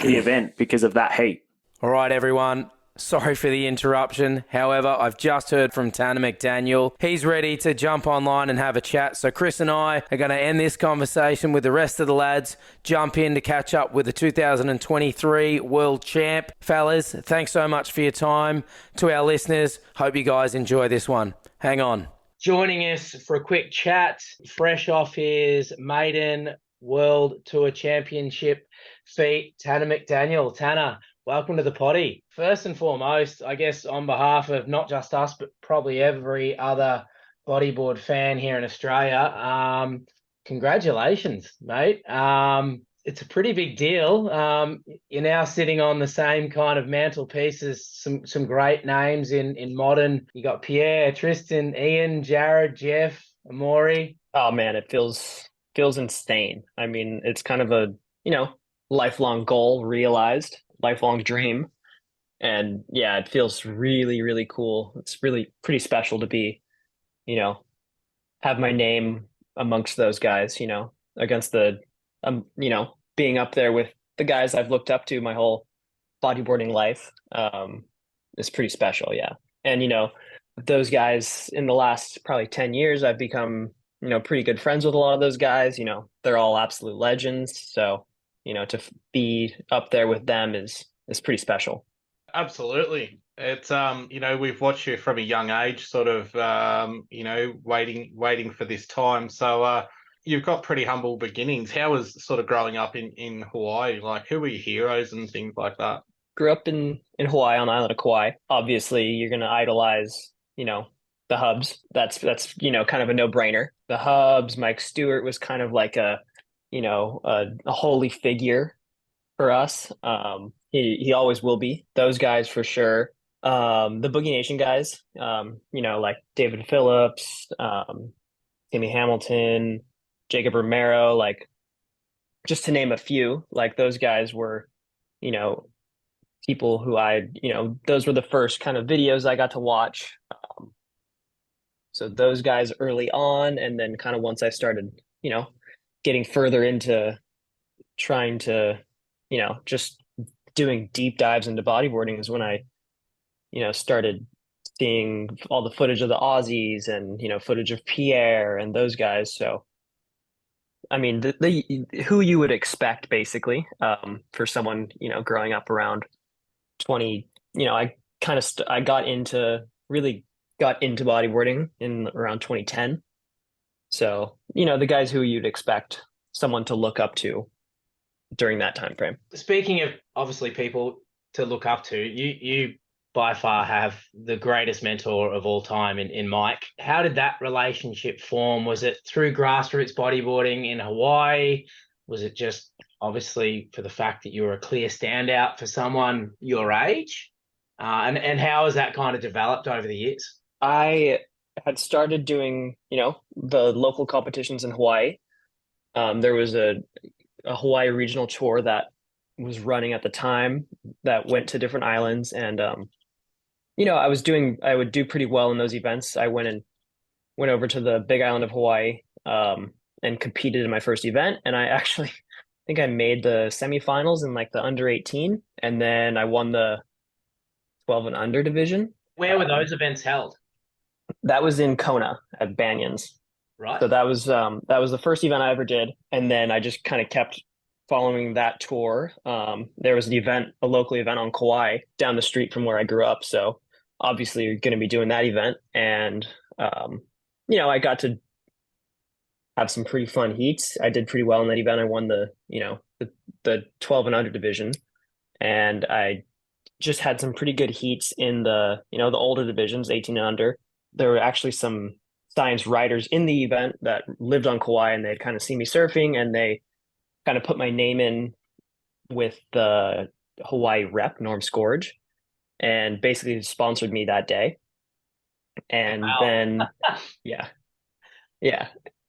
event because of that heat. All right, everyone. Sorry for the interruption. However, I've just heard from Tanner McDaniel. He's ready to jump online and have a chat. So Chris and I are going to end this conversation with the rest of the lads, jump in to catch up with the 2023 World Champ. Fellas, thanks so much for your time. To our listeners, hope you guys enjoy this one. Hang on. Joining us for a quick chat, fresh off his maiden World Tour Championship feat, Tanner McDaniel. Tanner, welcome to the potty. First and foremost, I guess on behalf of not just us, but probably every other bodyboard fan here in Australia, congratulations, mate. It's a pretty big deal. You're now sitting on the same kind of mantelpiece as some great names in modern. You got Pierre, Tristan, Ian, Jared, Jeff, Amori. Oh man, it feels insane. I mean, it's kind of a, lifelong goal realized, lifelong dream. And yeah, it feels really, really cool. It's really pretty special to be, have my name amongst those guys, against the, being up there with the guys I've looked up to my whole bodyboarding life, is pretty special. Yeah. And, those guys in the last probably 10 years, I've become, pretty good friends with a lot of those guys. They're all absolute legends. So, to be up there with them is pretty special. Absolutely. It's we've watched you from a young age, sort of waiting for this time. So you've got pretty humble beginnings. How was sort of growing up in Hawaii? Like, who were your heroes and things like that? Grew up in Hawaii, on the island of Kauai. Obviously, you're going to idolize, the Hubs. That's kind of a no-brainer. The Hubs, Mike Stewart was kind of like a holy figure for us. He always will be. Those guys for sure. The Boogie Nation guys, like David Phillips, Timmy Hamilton, Jacob Romero, like just to name a few. Like those guys were, people who those were the first kind of videos I got to watch. So those guys early on, and then kind of once I started, getting further into trying to, just doing deep dives into bodyboarding is when I, started seeing all the footage of the Aussies and, footage of Pierre and those guys. So, I mean, the who you would expect basically, for someone, growing up around I kind of I really got into bodyboarding in around 2010. So, the guys who you'd expect someone to look up to during that time frame. Speaking of obviously people to look up to, you by far have the greatest mentor of all time in Mike. How did that relationship form? Was it through grassroots bodyboarding in Hawaii? Was it just obviously for the fact that you were a clear standout for someone your age? And how has that kind of developed over the years? I had started doing, the local competitions in Hawaii. There was a Hawaii regional tour that was running at the time that went to different islands, and I would do pretty well in those events. I went over to the Big Island of Hawaii, and competed in my first event, and I actually think I made the semifinals in like the under 18, and then I won the 12 and under division. Where were those events held? That was in Kona at Banyans. Right. So that was the first event I ever did, and then I just kind of kept following that tour. There was a local event on Kauai down the street from where I grew up. So obviously you're going to be doing that event, and I got to have some pretty fun heats. I did pretty well in that event. I won the 12 and under division, and I just had some pretty good heats in the older divisions, 18 and under. There were actually some science writers in the event that lived on Kauai, and they'd kind of seen me surfing, and they kind of put my name in with the Hawaii rep, Norm Scourge, and basically sponsored me that day. And then, yeah.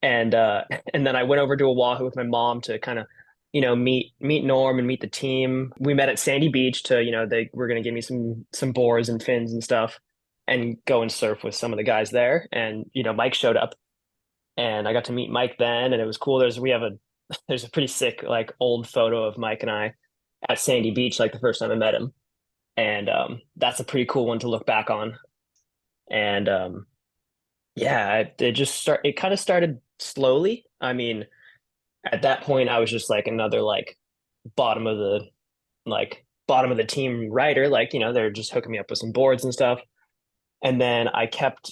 And then I went over to Oahu with my mom to kind of, meet Norm and meet the team. We met at Sandy Beach to, they were going to give me some boards and fins and stuff, and go and surf with some of the guys there. And, Mike showed up, and I got to meet Mike then, and it was cool. There's a pretty sick, like, old photo of Mike and I at Sandy Beach, like the first time I met him. And that's a pretty cool one to look back on. And it kind of started slowly. I mean, at that point I was just like another like bottom of the team rider. Like, they're just hooking me up with some boards and stuff. And then I kept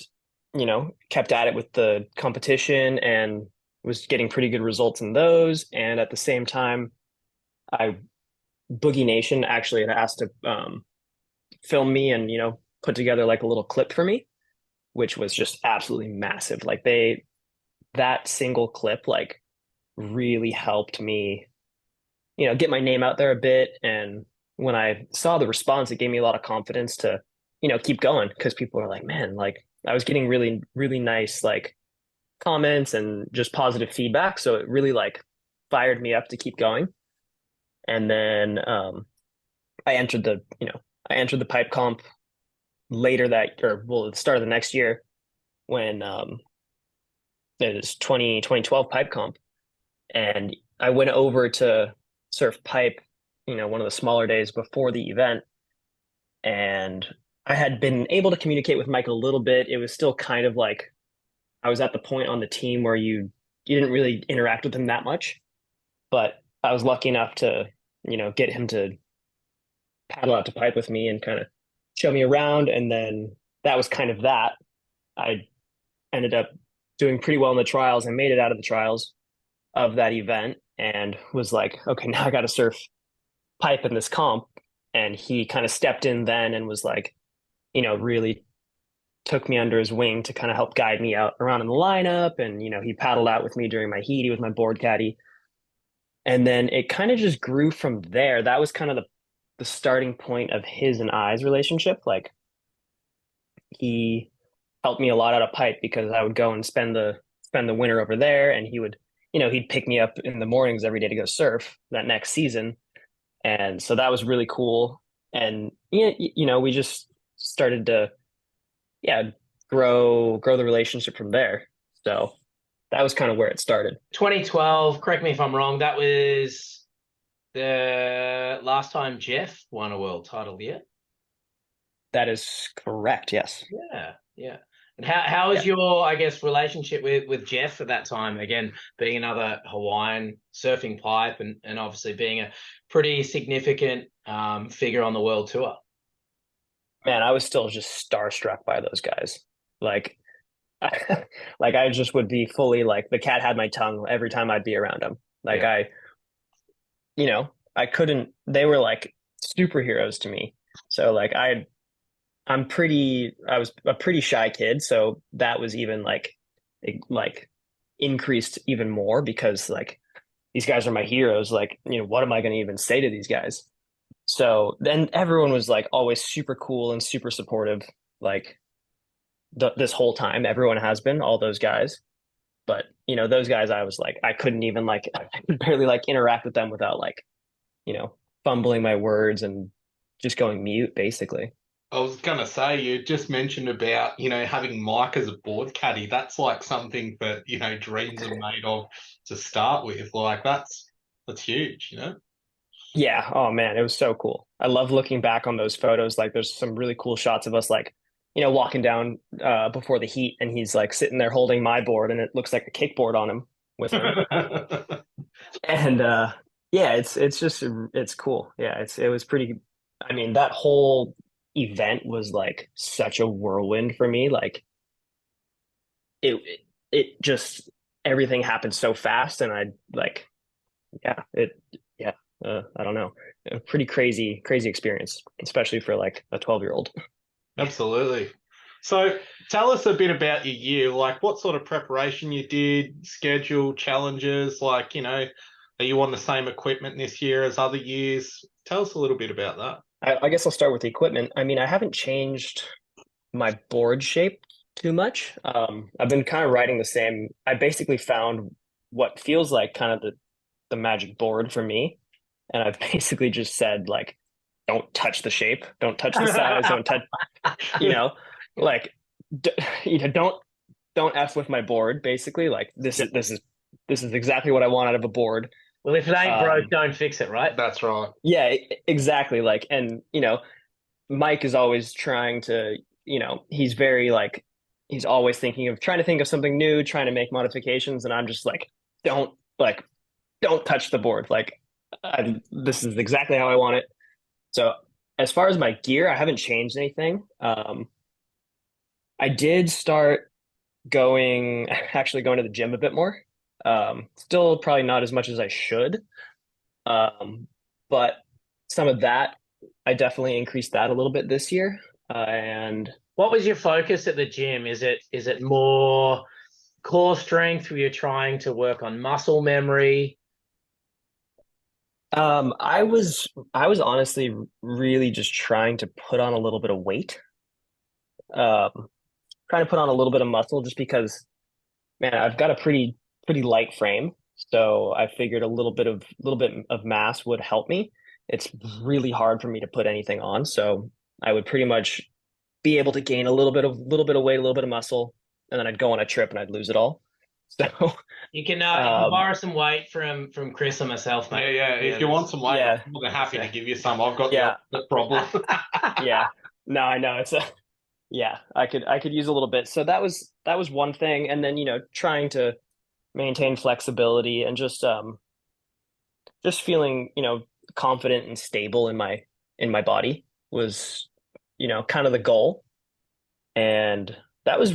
at it with the competition and was getting pretty good results in those. And at the same time, Boogie Nation actually had asked to film me and, put together like a little clip for me, which was just absolutely massive. Like that single clip, like, really helped me, get my name out there a bit. And when I saw the response, it gave me a lot of confidence to, keep going, because people were like, man, like, I was getting really, really nice, like, comments and just positive feedback. So it really, like, fired me up to keep going. And then I entered the pipe comp later at the start of the next year, when it was 2012 pipe comp. And I went over to surf pipe, one of the smaller days before the event. And I had been able to communicate with Mike a little bit. It was still kind of like I was at the point on the team where you didn't really interact with him that much. But I was lucky enough to, get him to paddle out to pipe with me and kind of show me around. And then that was kind of that. I ended up doing pretty well in the trials. I made it out of the trials of that event and was like, okay, now I got to surf pipe in this comp. And he kind of stepped in then and was like, really took me under his wing to kind of help guide me out around in the lineup. And, he paddled out with me during my heat. He was my board caddy. And then it kind of just grew from there. That was kind of the starting point of his and I's relationship. Like, he helped me a lot out of pipe because I would go and spend the winter over there, and he would, he'd pick me up in the mornings every day to go surf that next season. And so that was really cool. And, we just started to, grow the relationship from there. So that was kind of where it started. 2012, correct me if I'm wrong, that was the last time Jeff won a world title, yeah? That is correct, yes. Yeah. And how was your, I guess, relationship with Jeff at that time? Again, being another Hawaiian surfing pipe and obviously being a pretty significant figure on the world tour. man, I was still just starstruck by those guys. Like, like I just would be fully like the cat had my tongue every time I'd be around them. Like Yeah. I couldn't. They were like superheroes to me. So like I was a pretty shy kid, so that was even like increased even more because like these guys are my heroes. Like, what am I going to even say to these guys? So then everyone was like always super cool and super supportive, like this whole time. Everyone has been, all those guys. But those guys, I was like, I couldn't even like, I could barely like interact with them without like, fumbling my words and just going mute, basically. I was gonna say, you just mentioned about, having Mike as a board caddy. That's like something that, dreams are made of to start with. Like that's huge. Yeah. Oh man, it was so cool. I love looking back on those photos. Like there's some really cool shots of us like, walking down before the heat and he's like sitting there holding my board and it looks like a kickboard on him with him. And yeah, it's cool. Yeah, it was pretty. I mean, that whole event was like such a whirlwind for me. Like it just everything happened so fast, and I like, yeah, I don't know, a pretty crazy experience, especially for like a 12-year-old. Absolutely. So tell us a bit about your year, like what sort of preparation you did, schedule, challenges, like, are you on the same equipment this year as other years? Tell us a little bit about that. I guess I'll start with the equipment. I mean, I haven't changed my board shape too much. I've been kind of riding the same. I basically found what feels like kind of the magic board for me. And I've basically just said, like, don't touch the shape, don't touch the size, don't touch, like, don't F with my board, basically. Like, this is exactly what I want out of a board. Well, if it ain't broke, don't fix it, right? That's right. Yeah, exactly. Like, and Mike is always trying to, he's very like, he's always trying to think of something new, trying to make modifications, and I'm just like, don't touch the board. Like, this is exactly how I want it. So as far as my gear, I haven't changed anything. I did start actually going to the gym a bit more. Still probably not as much as I should. But some of that, I definitely increased that a little bit this year. And what was your focus at the gym? Is it more core strength? Were you trying to work on muscle memory? I was honestly really just trying to put on a little bit of weight. Trying to put on a little bit of muscle just because, man, I've got a pretty light frame. So I figured a little bit of mass would help me. It's really hard for me to put anything on. So I would pretty much be able to gain a little bit of weight, a little bit of muscle, and then I'd go on a trip and I'd lose it all. So you can borrow some weight from Chris or myself, mate. Yeah. If you want some weight, yeah. I'm more than happy to give you some. I've got the problem. Yeah. No, I know. I could use a little bit. So that was one thing. And then, trying to maintain flexibility and just feeling, confident and stable in my body was, kind of the goal. And that was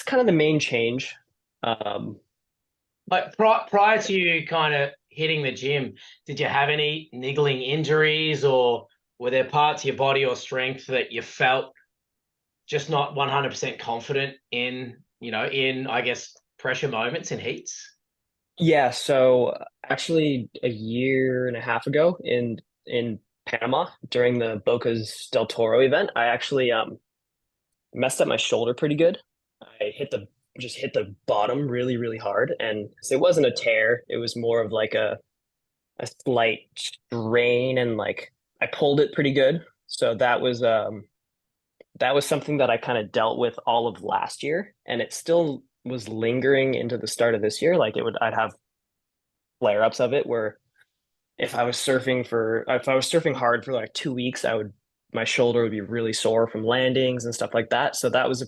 kind of the main change. But prior to you kind of hitting the gym, did you have any niggling injuries, or were there parts of your body or strength that you felt just not 100% confident in, I guess, pressure moments in heats? Yeah, so actually a year and a half ago in Panama during the Bocas del Toro event, I actually messed up my shoulder pretty good. I hit the bottom really, really hard, and it wasn't a tear. It was more of like a slight strain, and like I pulled it pretty good. So that was something that I kind of dealt with all of last year, and it still was lingering into the start of this year. Like I'd have flare-ups of it where if I was surfing hard for like 2 weeks, my shoulder would be really sore from landings and stuff like that. So that was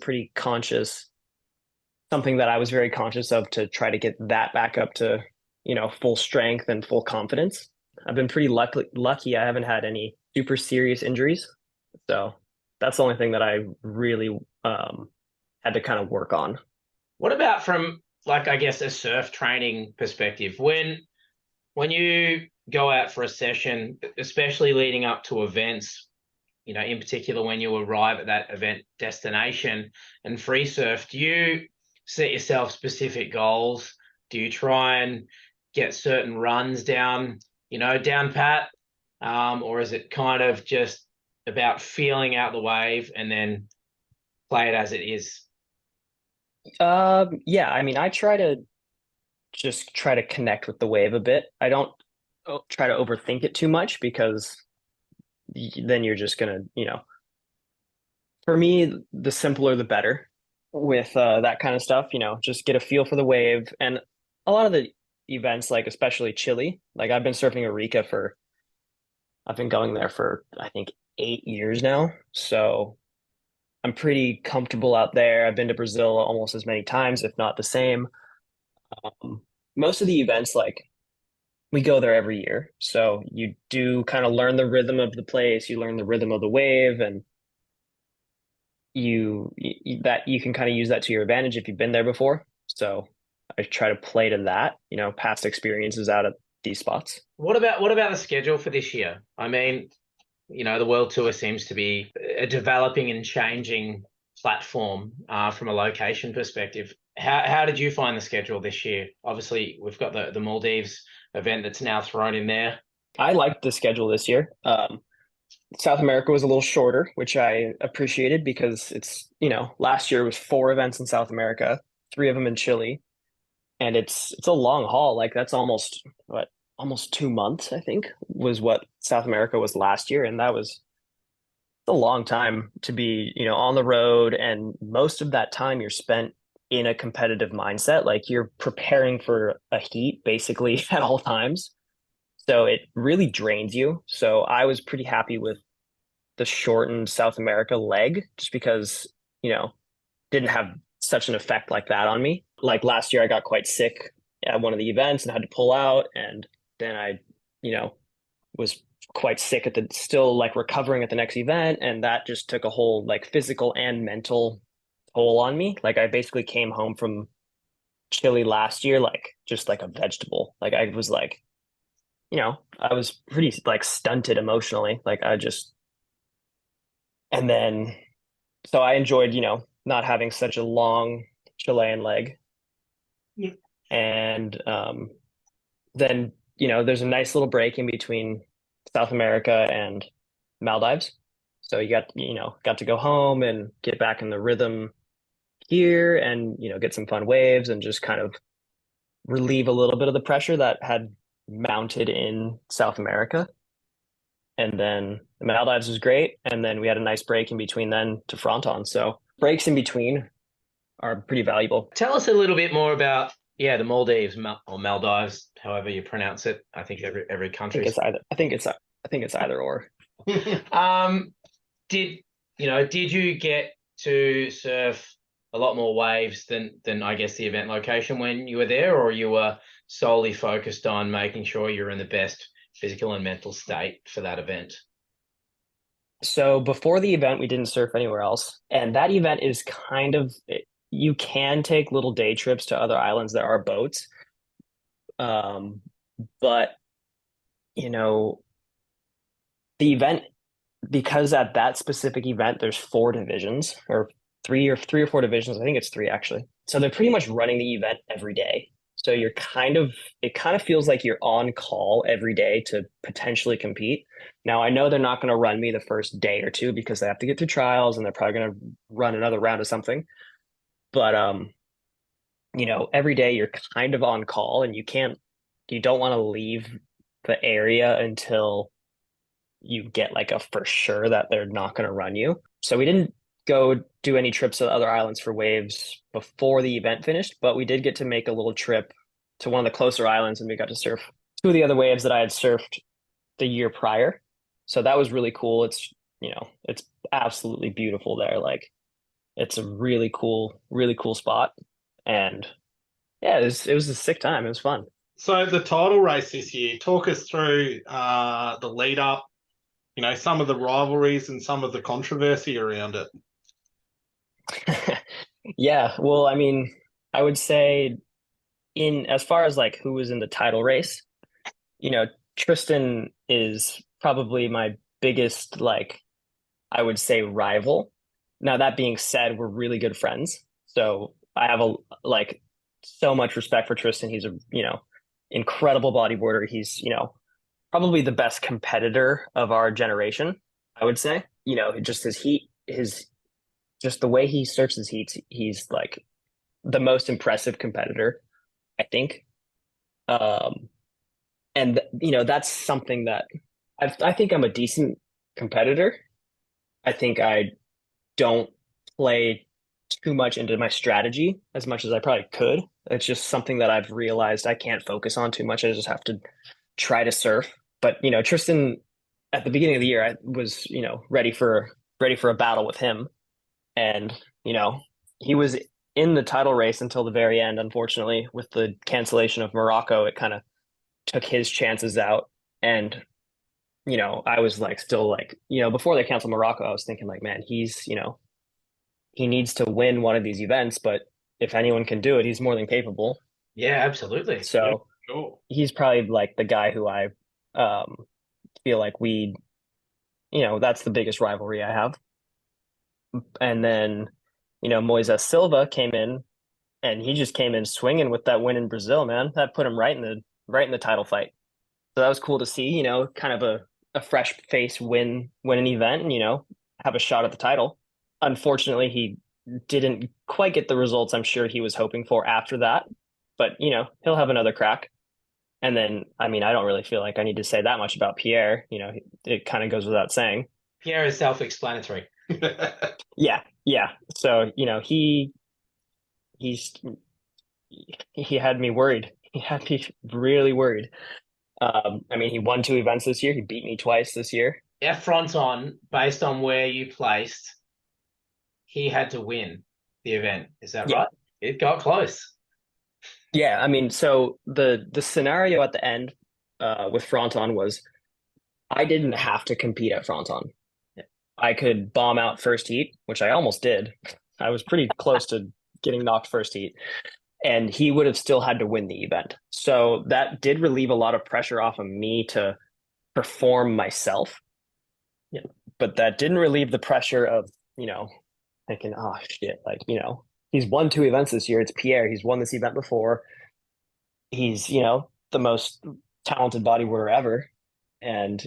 something that I was very conscious of to try to get that back up to, full strength and full confidence. I've been pretty lucky. I haven't had any super serious injuries. So that's the only thing that I really had to kind of work on. What about from, like, I guess, a surf training perspective? When you go out for a session, especially leading up to events, you know, in particular when you arrive at that event destination and free surf, do you set yourself specific goals? Do you try and get certain runs down, you know, down pat? Or is it kind of just about feeling out the wave and then play it as it is? Yeah, I mean, I try to just try to connect with the wave a bit. I don't try to overthink it too much because then you're just gonna, you know, for me, the simpler the better with that kind of stuff, you know, just get a feel for the wave. And a lot of the events, like especially Chile, like I've been surfing Eureka I've been going there for, I think, 8 years now. So I'm pretty comfortable out there. I've been to Brazil almost as many times, if not the same. Most of the events, like we go there every year. So you do kind of learn the rhythm of the place, you learn the rhythm of the wave, and that you can kind of use that to your advantage if you've been there before. So I try to play to that, you know, past experiences out at these spots. What about the schedule for this year? I mean, you know, the World Tour seems to be a developing and changing platform from a location perspective. How did you find the schedule this year? Obviously, we've got the Maldives event that's now thrown in there. I liked the schedule this year. South America was a little shorter, which I appreciated because it's, you know, last year was 4 events in South America, 3 of them in Chile, and it's a long haul. Like that's almost 2 months, I think, was what South America was last year, and that was a long time to be, you know, on the road, and most of that time you're spent in a competitive mindset. Like you're preparing for a heat basically at all times. So it really drains you. So I was pretty happy with the shortened South America leg just because, you know, didn't have such an effect like that on me. Like last year I got quite sick at one of the events and had to pull out, and then I, you know, was quite sick still like recovering at the next event, and that just took a whole like physical and mental toll on me. Like I basically came home from Chile last year like just like a vegetable. Like I was like, you know, I was pretty like stunted emotionally. Like and then so I enjoyed, you know, not having such a long Chilean leg. Yeah. And then, you know, there's a nice little break in between South America and Maldives. So you got to go home and get back in the rhythm here and, you know, get some fun waves and just kind of relieve a little bit of the pressure that had mounted in South America. And then the Maldives was great. And then we had a nice break in between then to Fronton. So breaks in between are pretty valuable. Tell us a little bit more about, the Maldives or Maldives, however you pronounce it. I think every country. I think it's either or. Did you get to surf a lot more waves than I guess the event location when you were there, or you were solely focused on making sure you're in the best physical and mental state for that event? So before the event, we didn't surf anywhere else. And that event is kind of, you can take little day trips to other islands. There are boats. But, you know, the event, because at that specific event, there's 4 divisions or three or 4 divisions. I think it's 3 actually. So they're pretty much running the event every day. So it kind of feels like you're on call every day to potentially compete. Now, I know they're not going to run me the first day or 2 because they have to get through trials and they're probably going to run another round of something. But, you know, every day you're kind of on call and you don't want to leave the area until you get like a for sure that they're not going to run you. So we didn't go do any trips to other islands for waves before the event finished, but we did get to make a little trip to one of the closer islands and we got to surf 2 of the other waves that I had surfed the year prior. So that was really cool. It's, you know, it's absolutely beautiful there. Like it's a really cool spot. And yeah, it was a sick time. It was fun. So the title race this year, talk us through the lead up, some of the rivalries and some of the controversy around it? Yeah, well, I mean, I would say in as far as like who was in the title race, Tristan is probably my biggest, like, I would say rival. Now, that being said, we're really good friends. So I have so much respect for Tristan. He's a, incredible bodyboarder. He's, probably the best competitor of our generation, I would say. Just just the way he searches heats, he's like the most impressive competitor, I think. And that's something that I think I'm a decent competitor. I think I don't play too much into my strategy as much as I probably could. It's just something that I've realized I can't focus on too much. I just have to try to surf. But Tristan, at the beginning of the year, I was ready for a battle with him, and he was in the title race until the very end. Unfortunately, with the cancellation of Morocco, it kind of took his chances out. And I was like, still like, before they canceled Morocco, I was thinking like, man, he's he needs to win one of these events, but if anyone can do it, he's more than capable. Yeah, absolutely. So Sure. he's probably like the guy who I feel like that's the biggest rivalry I have. And then, Moises Silva came in, and he just came in swinging with that win in Brazil, man. That put him right in the title fight. So that was cool to see, kind of a fresh face win an event and, have a shot at the title. Unfortunately, he didn't quite get the results I'm sure he was hoping for after that, but he'll have another crack. And then, I mean, I don't really feel like I need to say that much about Pierre. It kind of goes without saying. Pierre is self-explanatory. Yeah. So, he had me worried. He had me really worried. I mean, he won 2 events this year. He beat me twice this year. At Fronton, based on where you placed, he had to win the event. Is that right? It got close. Yeah, I mean, so the scenario at the end with Fronton was I didn't have to compete at Fronton. I could bomb out first heat, which I almost did. I was pretty close to getting knocked first heat, and he would have still had to win the event. So that did relieve a lot of pressure off of me to perform myself. Yeah, but that didn't relieve the pressure of, thinking, oh shit, like, he's won 2 events this year. It's Pierre. He's won this event before. He's, the most talented bodyboarder ever. And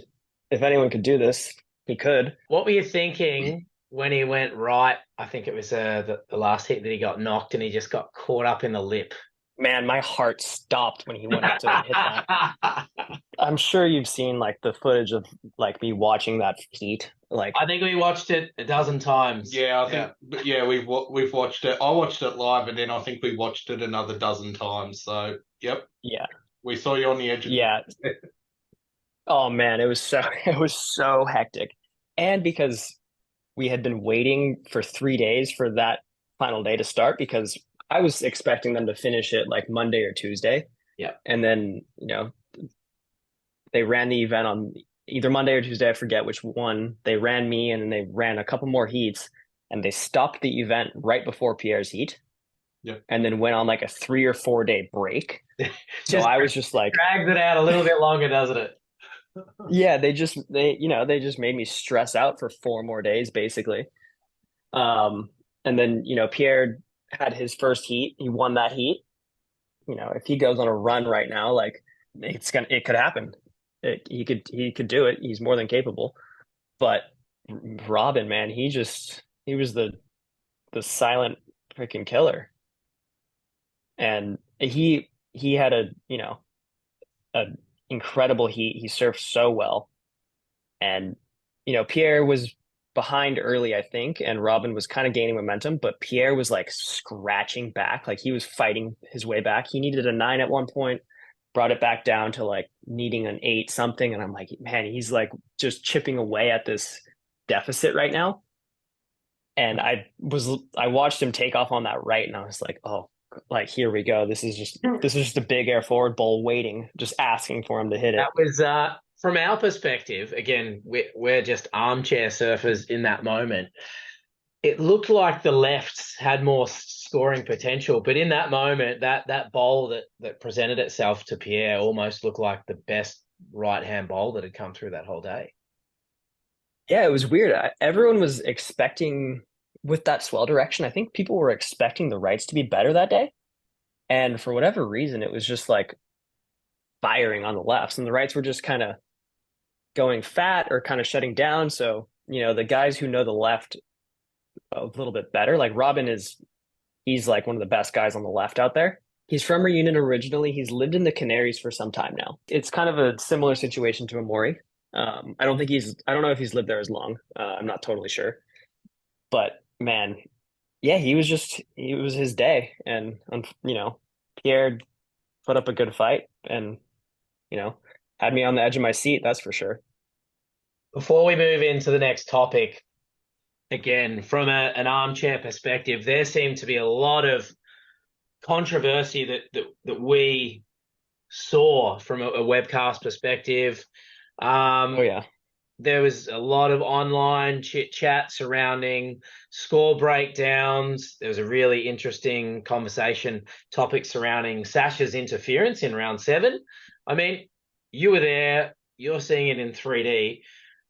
if anyone could do this, he could. What were you thinking when he went right? I think it was the last hit that he got knocked and he just got caught up in the lip. Man, my heart stopped when he went up to hit that. I'm sure you've seen like the footage of like me watching that heat. Like, I think we watched it a dozen times. Yeah, I think. Yeah, we've watched it. I watched it live, and then I think we watched it another dozen times. So, yep. Yeah, we saw you on the edge. Oh man, it was so hectic, and because we had been waiting for 3 days for that final day to start, because I was expecting them to finish it like Monday or Tuesday. Yeah, and then they ran the event on either Monday or Tuesday, I forget which one. They ran me, and then they ran a couple more heats, and they stopped the event right before Pierre's heat. Yeah. And then went on like a 3 or 4 day break. So I was just like, drags it out a little bit longer, doesn't it? Yeah, they just made me stress out for 4 more days, basically. And then, Pierre had his first heat. He won that heat. If he goes on a run right now, like it could happen. He could do it. He's more than capable. But Robin, man, he was the silent freaking killer. And he had a incredible heat. He surfed so well. And Pierre was behind early, I think, and Robin was kind of gaining momentum, but Pierre was like scratching back, like he was fighting his way back. He needed a 9 at one point, brought it back down to like needing an 8 something, and I'm like, man, he's like just chipping away at this deficit right now. And I watched him take off on that right, and I was like, oh, like here we go. This is just a big air forward bowl waiting, just asking for him to hit it. That was from our perspective, again, we're just armchair surfers in that moment. It looked like the lefts had more scoring potential, but in that moment, that bowl that presented itself to Pierre almost looked like the best right-hand bowl that had come through that whole day. Yeah, it was weird. Everyone was expecting, with that swell direction, I think people were expecting the rights to be better that day. And for whatever reason, it was just like firing on the lefts, and the rights were just kind of going fat or kind of shutting down. So, the guys who know the left a little bit better, like Robin he's like one of the best guys on the left out there. He's from Reunion originally. He's lived in the Canaries for some time now. It's kind of a similar situation to Amori. I don't know if he's lived there as long. I'm not totally sure. But man, yeah, it was his day. And, Pierre put up a good fight and, had me on the edge of my seat, that's for sure. Before we move into the next topic, again, from an armchair perspective, there seemed to be a lot of controversy that we saw from a webcast perspective. Oh yeah. There was a lot of online chit chat surrounding score breakdowns. There was a really interesting conversation topic surrounding Sasha's interference in round 7. I mean, you were there, you're seeing it in 3D.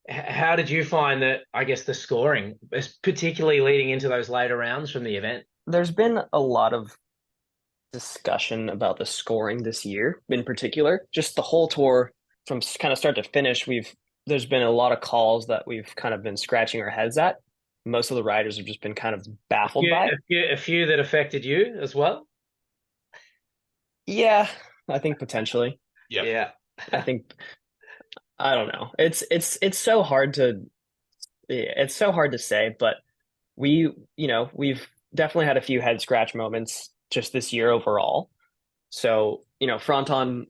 How did you find the scoring, particularly leading into those later rounds from the event? There's been a lot of discussion about the scoring this year in particular. Just the whole tour from kind of start to finish, there's been a lot of calls that we've kind of been scratching our heads at. Most of the riders have just been kind of baffled by. A few that affected you as well? Yeah, I think potentially. Yep. Yeah. I don't know. It's so hard to say, but we've definitely had a few head scratch moments just this year overall. So, Fronton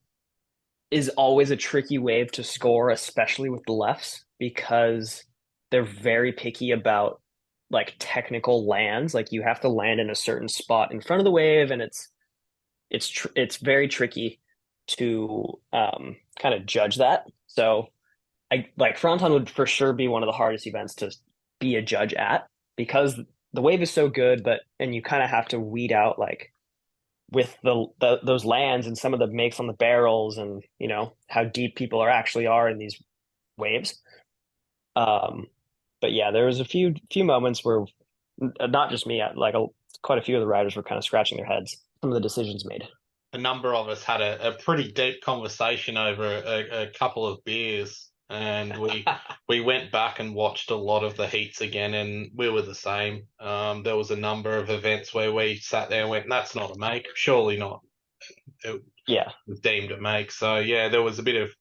is always a tricky wave to score, especially with the lefts, because they're very picky about like technical lands. Like you have to land in a certain spot in front of the wave, and it's very tricky to kind of judge that. So Fronton would for sure be one of the hardest events to be a judge at, because the wave is so good, and you kind of have to weed out like with those lands and some of the makes on the barrels, and how deep people actually are in these waves. But yeah, there was a few moments where not just me, quite a few of the riders were kind of scratching their heads. Some of the decisions made. A number of us had a pretty deep conversation over a couple of beers, and we went back and watched a lot of the heats again, and we were the same. There was a number of events where we sat there and went, "That's not a make, surely not." It was deemed a make. So yeah, there was a bit of,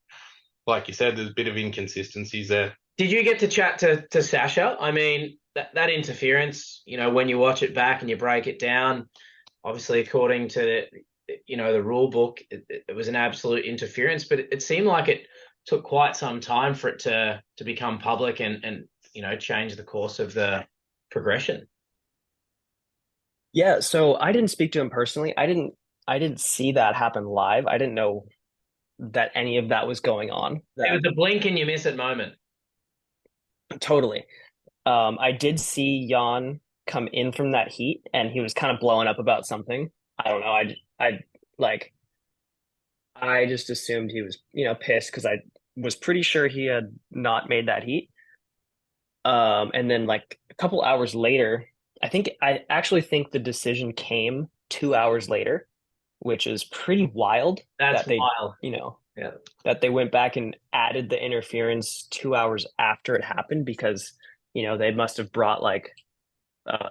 like you said, there's a bit of inconsistencies there. Did you get to chat to Sasha? I mean, that interference, when you watch it back and you break it down, obviously according to the rule book, it was an absolute interference, but it seemed like it took quite some time for it to become public and change the course of the progression. Yeah, so I didn't speak to him personally. I didn't see that happen live. I didn't know that any of that was going on. It was a blink and you miss it moment. Totally. I did see Jan come in from that heat, and he was kind of blowing up about something. I don't know. I just assumed he was, pissed, because I was pretty sure he had not made that heat. And then like a couple hours later, I actually think the decision came 2 hours later, which is pretty wild. That's wild. Yeah. That they went back and added the interference 2 hours after it happened, because, they must have brought like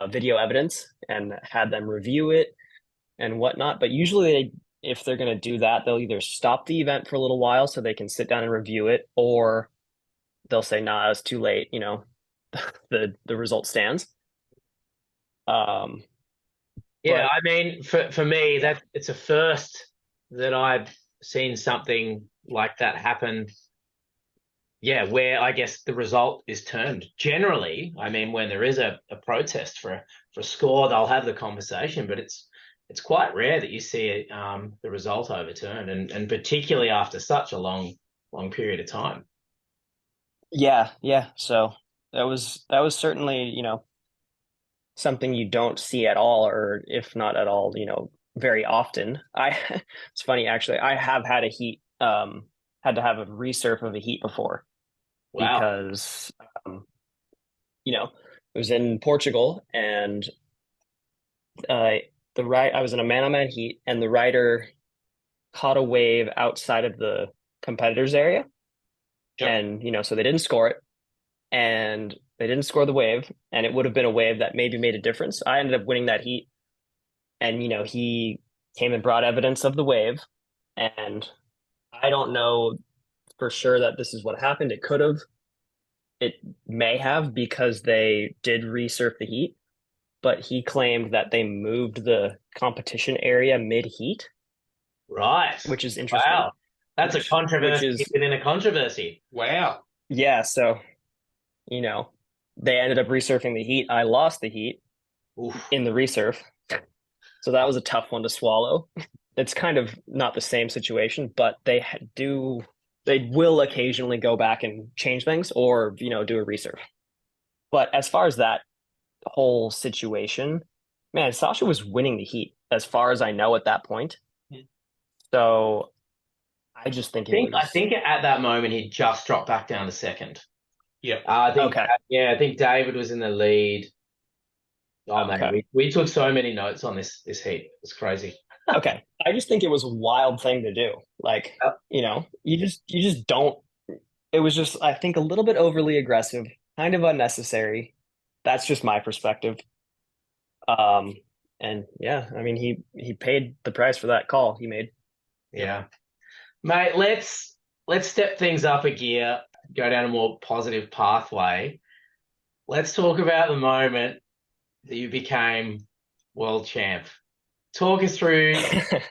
video evidence and had them review it and whatnot. But usually if they're going to do that, they'll either stop the event for a little while so they can sit down and review it, or they'll say, nah, it's too late. The result stands. I mean, for me, that it's a first that I've seen something like that happen. Yeah, where I guess the result is turned. Generally, I mean, when there is a protest for a score, they'll have the conversation, but it's quite rare that you see the result overturned, and particularly after such a long long period of time. Yeah, yeah. So that was certainly, something you don't see at all, or if not at all, very often. It's funny actually. I have had a heat, had to have a resurf of a heat before Wow. because, it was in Portugal and uh, I was in a man-on-man heat and the rider caught a wave outside of the competitors area, Yep. and so they didn't score it, and they didn't score the wave, and it would have been a wave that maybe made a difference. I ended up winning that heat, and he came and brought evidence of the wave, and I don't know for sure that this is what happened. It may have, because they did resurf the heat, but he claimed that they moved the competition area mid-heat, Right. which is interesting. Wow. That's a controversy within a controversy. Wow. Yeah, so, they ended up resurfing the heat. I lost the heat Oof. in the resurf. So that was a tough one to swallow. It's kind of not the same situation, but they will occasionally go back and change things or, do a resurf. But as far as that whole situation, man, Sasha was winning the heat as far as I know at that point. So I just think I think at that moment he just dropped back down to second. Yeah. I think Okay. I think David was in the lead. Oh man, Okay. we took so many notes on this heat. It's crazy. Okay. I just think it was a wild thing to do. Like, you just don't. It was just, I think, a little bit overly aggressive, kind of unnecessary. That's just my perspective. And yeah, I mean, he paid the price for that call he made. Yeah. Mate, let's step things up a gear, go down a more positive pathway. Let's talk about the moment that you became world champ. Talk us through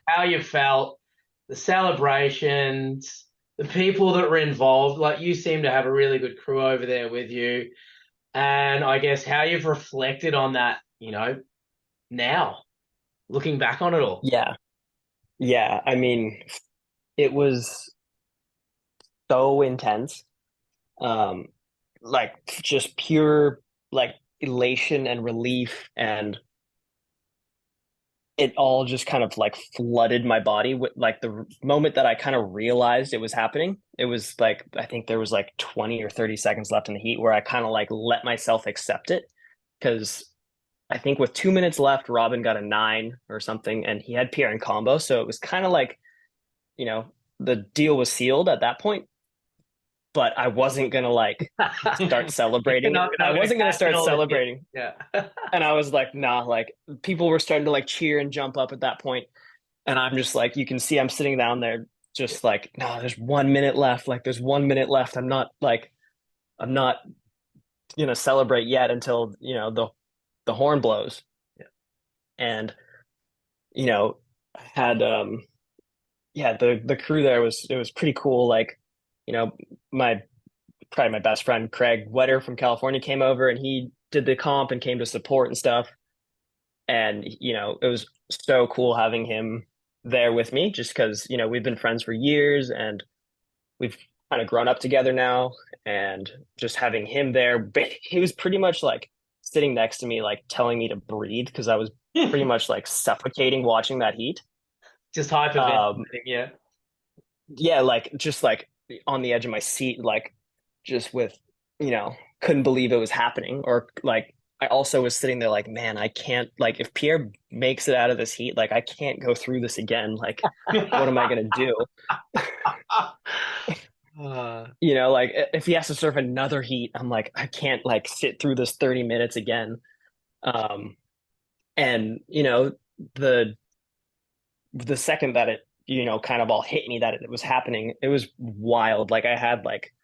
how you felt, the celebrations, the people that were involved. Like, you seem to have a really good crew over there with you. And I guess how you've reflected on that, now, looking back on it all. Yeah. Yeah. I mean, it was so intense. Like just pure like elation and relief, and it all just kind of like flooded my body with like the moment that I kind of realized it was happening. It was like, I think there was like 20 or 30 seconds left in the heat where I kind of like let myself accept it, because I think with 2 minutes left, Robin got a 9 or something, and he had Pierre in combo. So it was kind of like, the deal was sealed at that point, but I wasn't going to like start celebrating. I wasn't going to start celebrating. Yeah. And I was like, nah, like people were starting to like cheer and jump up at that point. And I'm just like, you can see I'm sitting down there just like, no, there's 1 minute left. Like there's 1 minute left. I'm not going to celebrate yet until, the horn blows. Yeah. And, I had, the crew there it was pretty cool. Like, probably my best friend, Craig Wetter from California, came over and he did the comp and came to support and stuff. And, it was so cool having him there with me, just because, we've been friends for years and we've kind of grown up together now. And just having him there, he was pretty much like sitting next to me, like telling me to breathe, because I was pretty much like suffocating watching that heat. Just hyperventilating, yeah. Yeah, like just like on the edge of my seat, like just with, couldn't believe it was happening. Or like I also was sitting there like, man, I can't, like if Pierre makes it out of this heat, like I can't go through this again. Like, what am I gonna do? Like if he has to surf another heat, I'm like, I can't like sit through this 30 minutes again. And the second that it, kind of all hit me that it was happening, it was wild. Like I had like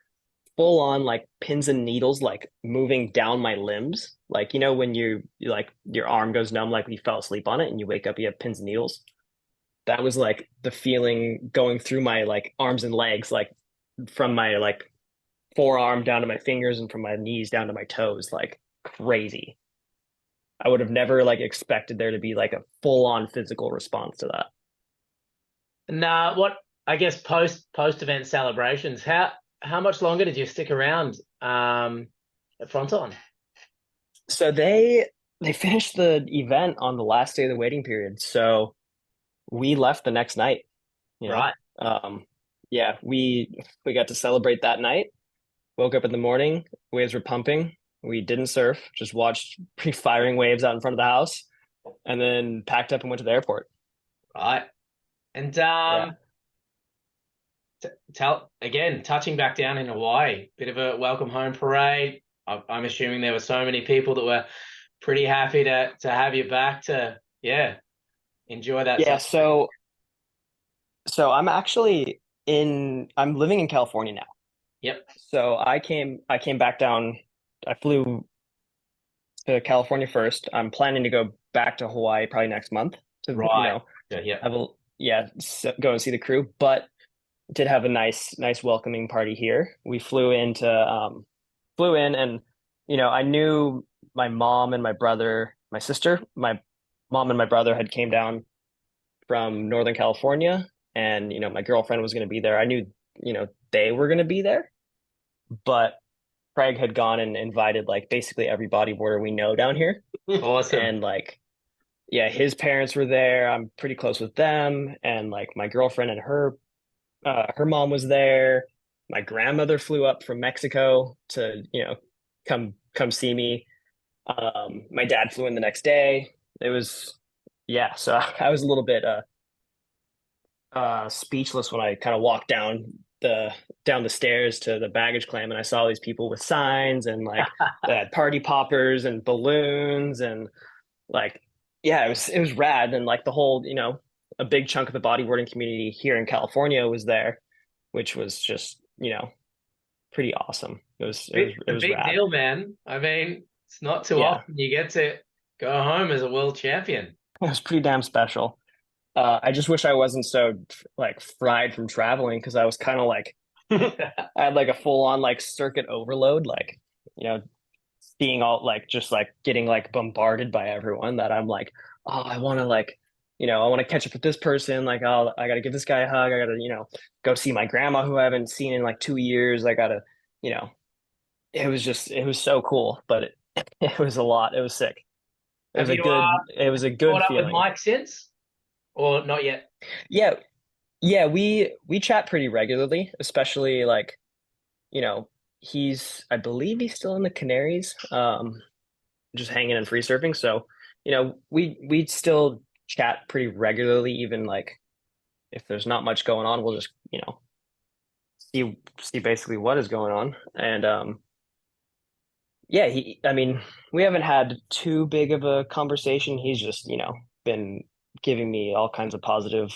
full on like pins and needles like moving down my limbs. Like, when you like your arm goes numb, like you fell asleep on it and you wake up, you have pins and needles. That was like the feeling going through my like arms and legs, like from my like forearm down to my fingers and from my knees down to my toes, like crazy. I would have never like expected there to be like a full on physical response to that. Nah, I guess post event celebrations. How much longer did you stick around at Fronton? So they finished the event on the last day of the waiting period. So we left the next night, you know. Right. Yeah, we got to celebrate that night. Woke up in the morning, waves were pumping. We didn't surf, just watched firing waves out in front of the house, and then packed up and went to the airport. Right. And Yeah. touching back down in Hawaii, bit of a welcome home parade. I'm assuming there were so many people that were pretty happy to have you back to enjoy that. Yeah, so I'm actually I'm living in California now. Yep. So I came back down. I flew to California first. I'm planning to go back to Hawaii probably next month to Right. Yeah. go and see the crew, but did have a nice welcoming party here. We flew in and I knew my mom and my brother, my sister, my mom and my brother had came down from Northern California, and my girlfriend was going to be there. I knew they were going to be there, but Craig had gone and invited like basically every bodyboarder we know down here. Awesome. And like, yeah, his parents were there. I'm pretty close with them, and like my girlfriend and her mom was there. My grandmother flew up from Mexico to come see me. My dad flew in the next day. It was so I was a little bit speechless when I kind of walked down the stairs to the baggage claim, and I saw these people with signs and like they had party poppers and balloons, and like it was rad. And like the whole a big chunk of the bodyboarding community here in California was there, which was just pretty awesome. It was a big rad. deal, man. I mean, it's not too often you get to go home as a world champion. It was pretty damn special. I just wish I wasn't so like fried from traveling, because I was kind of like I had like a full on like circuit overload, like seeing all like just like getting like bombarded by everyone, that I'm like, oh, I want to like I want to catch up with this person, like, oh, I got to give this guy a hug, I got to go see my grandma who I haven't seen in like 2 years, I got to it was so cool, but it was a lot. It was sick. It was a good caught up feeling. With Mike since? Or not yet? Yeah, we chat pretty regularly, especially like, I believe he's still in the Canaries, just hanging and free surfing. So, we still chat pretty regularly, even like if there's not much going on, we'll just, see basically what is going on. And we haven't had too big of a conversation. He's just, been giving me all kinds of positive,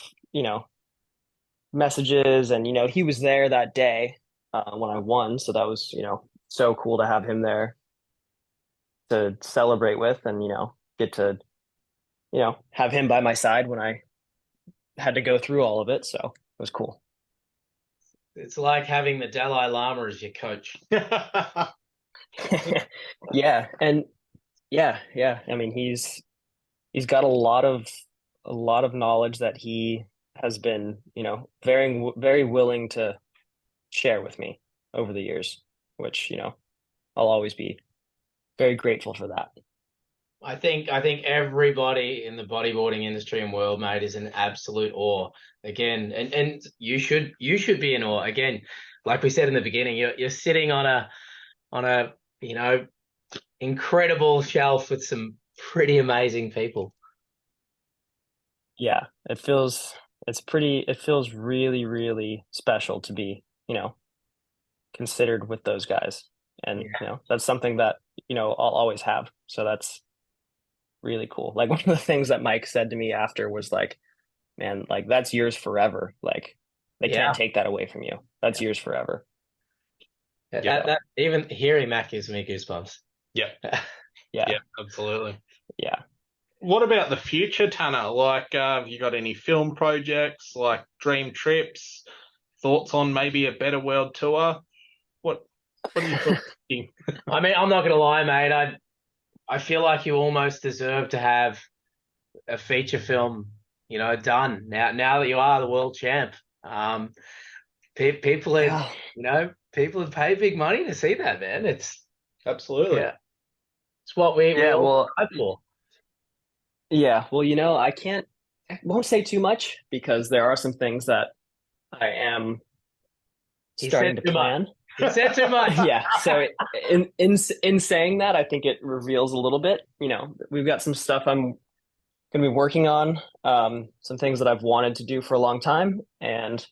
messages. And, he was there that day when I won. So that was, so cool to have him there to celebrate with, and, get to, have him by my side when I had to go through all of it. So it was cool. It's like having the Dalai Lama as your coach. Yeah. And yeah. I mean, he's got a lot of knowledge that he has been, very, very willing to share with me over the years, which, I'll always be very grateful for that. I think everybody in the bodyboarding industry and world, mate, is in absolute awe. Again, and you should be in awe. Again, like we said in the beginning, you're sitting on a incredible shelf with some pretty amazing people. Yeah, it feels really, really special to be, considered with those guys. And, that's something that, I'll always have. So that's really cool. Like one of the things that Mike said to me after was like, man, like that's yours forever. Like they can't take that away from you. That's yours forever. That even hearing that gives me goosebumps. Yeah. Yeah, absolutely. Yeah. What about the future, Tanner? Like, have you got any film projects, like dream trips, thoughts on maybe a better world tour? What are you thinking? I mean, I'm not going to lie, mate. I feel like you almost deserve to have a feature film, done now that you are the world champ. People are, Yeah. people have paid big money to see that, man. It's Absolutely. yeah, it's what we Yeah, all well, strive for. yeah, well, I won't say too much because there are some things that I am He starting said to too much. plan. He said too much. Yeah, so in saying that, I think it reveals a little bit. We've got some stuff I'm going to be working on, some things that I've wanted to do for a long time, and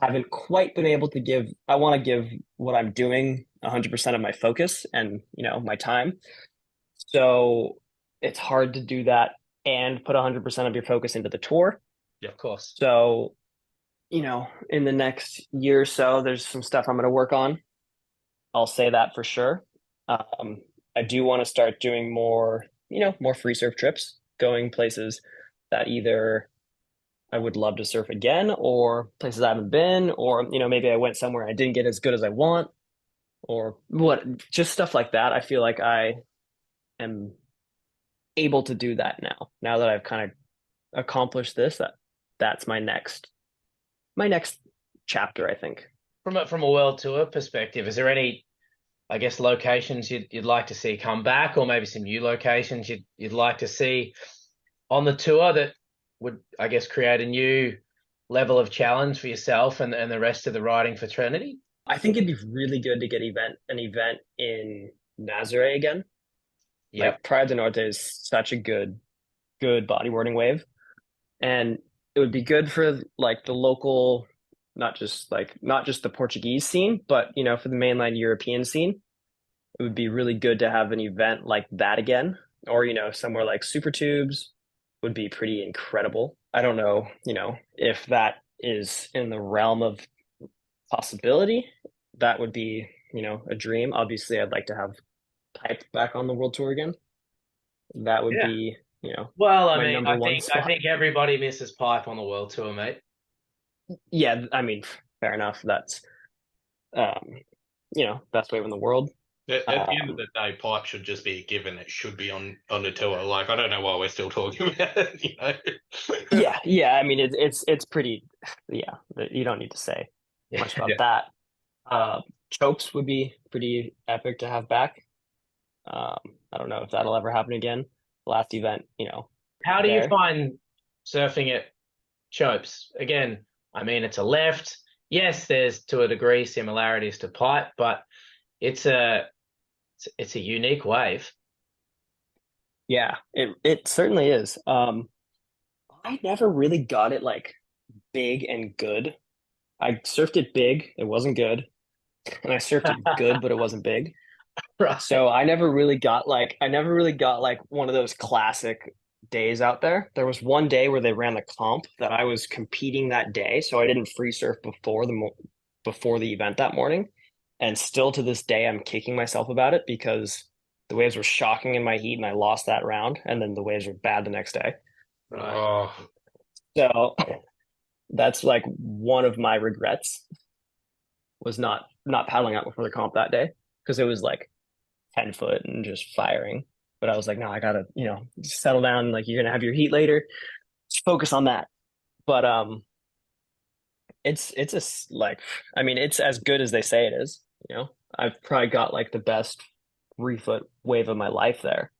haven't quite been able to give. I want to give what I'm doing 100% of my focus and my time. So it's hard to do that and put 100% of your focus into the tour. Yeah, of course. So in the next year or so, there's some stuff I'm going to work on. I'll say that for sure. I do want to start doing more free surf trips, going places that either I would love to surf again, or places I haven't been, or maybe I went somewhere I didn't get as good as I want, or just stuff like that. I feel like I am able to do that now that I've kind of accomplished this. That's my next chapter, I think. From a world tour perspective, is there any, I guess, locations you'd like to see come back, or maybe some new locations you'd like to see on the tour that would, I guess, create a new level of challenge for yourself and the rest of the riding fraternity? I think it'd be really good to get an event in Nazare again. Yeah, Like Praia do Norte is such a good bodyboarding wave, and it would be good for like the local, not just the Portuguese scene, but for the mainland European scene. It would be really good to have an event like that again, or somewhere like Super Tubes would be pretty incredible. I don't know, if that is in the realm of possibility. That would be, a dream. Obviously, I'd like to have Pipe back on the world tour again. That would be, well, I my mean, number one I spot. think everybody misses Pipe on the world tour, mate. Yeah, I mean, fair enough. That's, best wave in the world. At the end of the day, Pipe should just be a given. It should be on the tour. Like, I don't know why we're still talking about it, Yeah. I mean, it's pretty. Yeah, you don't need to say much about that. Chokes would be pretty epic to have back. I don't know if that'll ever happen again. Last event, How do you there. find surfing at Chopes? Again, I mean, it's a left. Yes, there's to a degree similarities to Pipe, but it's a unique wave. Yeah, it certainly is. I never really got it like big and good. I surfed it big, it wasn't good, and I surfed it good, but it wasn't big. Right. So I never really got like one of those classic days out there. There was one day where they ran the comp that I was competing that day, so I didn't free surf before the event that morning. And still to this day, I'm kicking myself about it because the waves were shocking in my heat and I lost that round. And then the waves were bad the next day. Right. Oh, So that's like one of my regrets was not paddling out before the comp that day because it was like 10 foot and just firing. But I was like, no, I gotta, settle down. Like you're gonna have your heat later. Just focus on that. But it's it's as good as they say it is. I've probably got like the best 3-foot wave of my life there.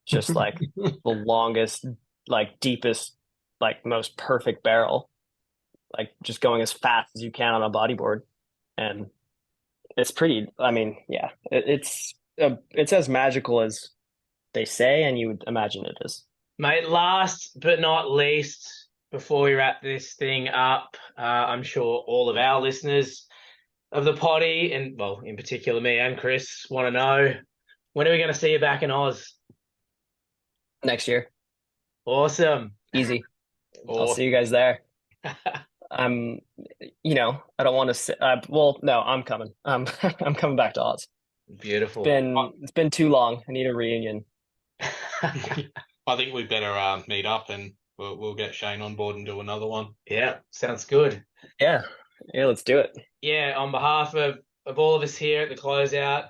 Just like the longest, like deepest, like most perfect barrel. Like just going as fast as you can on a bodyboard. And it's pretty, I mean, yeah, it's as magical as they say, and you would imagine it is. Mate, last but not least, before we wrap this thing up, I'm sure all of our listeners of the potty, and well, in particular me and Chris, want to know, when are we going to see you back in Oz? Next year. Awesome. Easy. I'll see you guys there. I don't want to say, well, no, I'm coming. I'm coming back to Oz. Beautiful. It's been too long. I need a reunion. I think we better meet up and we'll get Shane on board and do another one. Yeah, sounds good. Yeah, let's do it. Yeah, on behalf of all of us here at the Closeout,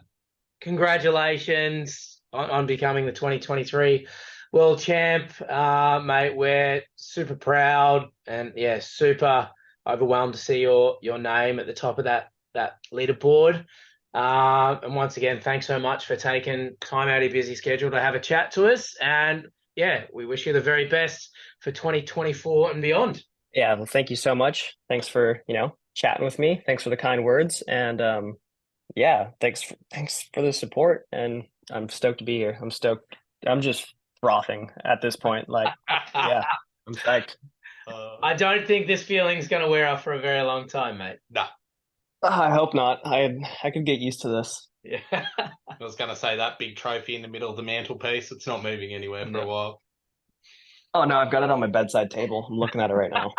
congratulations on becoming the 2023 world champ, mate. We're super proud and super overwhelmed to see your name at the top of that leaderboard. And once again, thanks so much for taking time out of your busy schedule to have a chat to us. And yeah, we wish you the very best for 2024 and beyond. Yeah, well, thank you so much. Thanks for, chatting with me. Thanks for the kind words. And yeah, thanks for the support. And I'm stoked to be here. I'm stoked. I'm just frothing at this point. Like, yeah, I'm psyched. I don't think this feeling's going to wear off for a very long time, mate. No. I hope not. I could get used to this. Yeah. I was going to say that big trophy in the middle of the mantelpiece, it's not moving anywhere for a while. Oh, no, I've got it on my bedside table. I'm looking at it right now.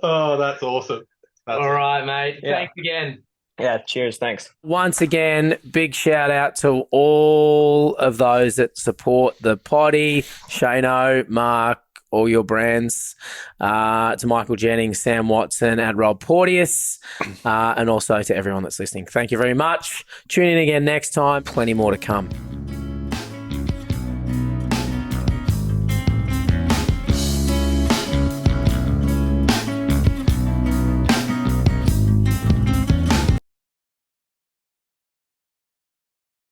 Oh, that's awesome. All right, mate. Yeah. Thanks again. Yeah, cheers. Thanks. Once again, big shout out to all of those that support the potty, Shano, Mark, all your brands, to Michael Jennings, Sam Watson, and Rob Porteous, and also to everyone that's listening. Thank you very much. Tune in again next time. Plenty more to come.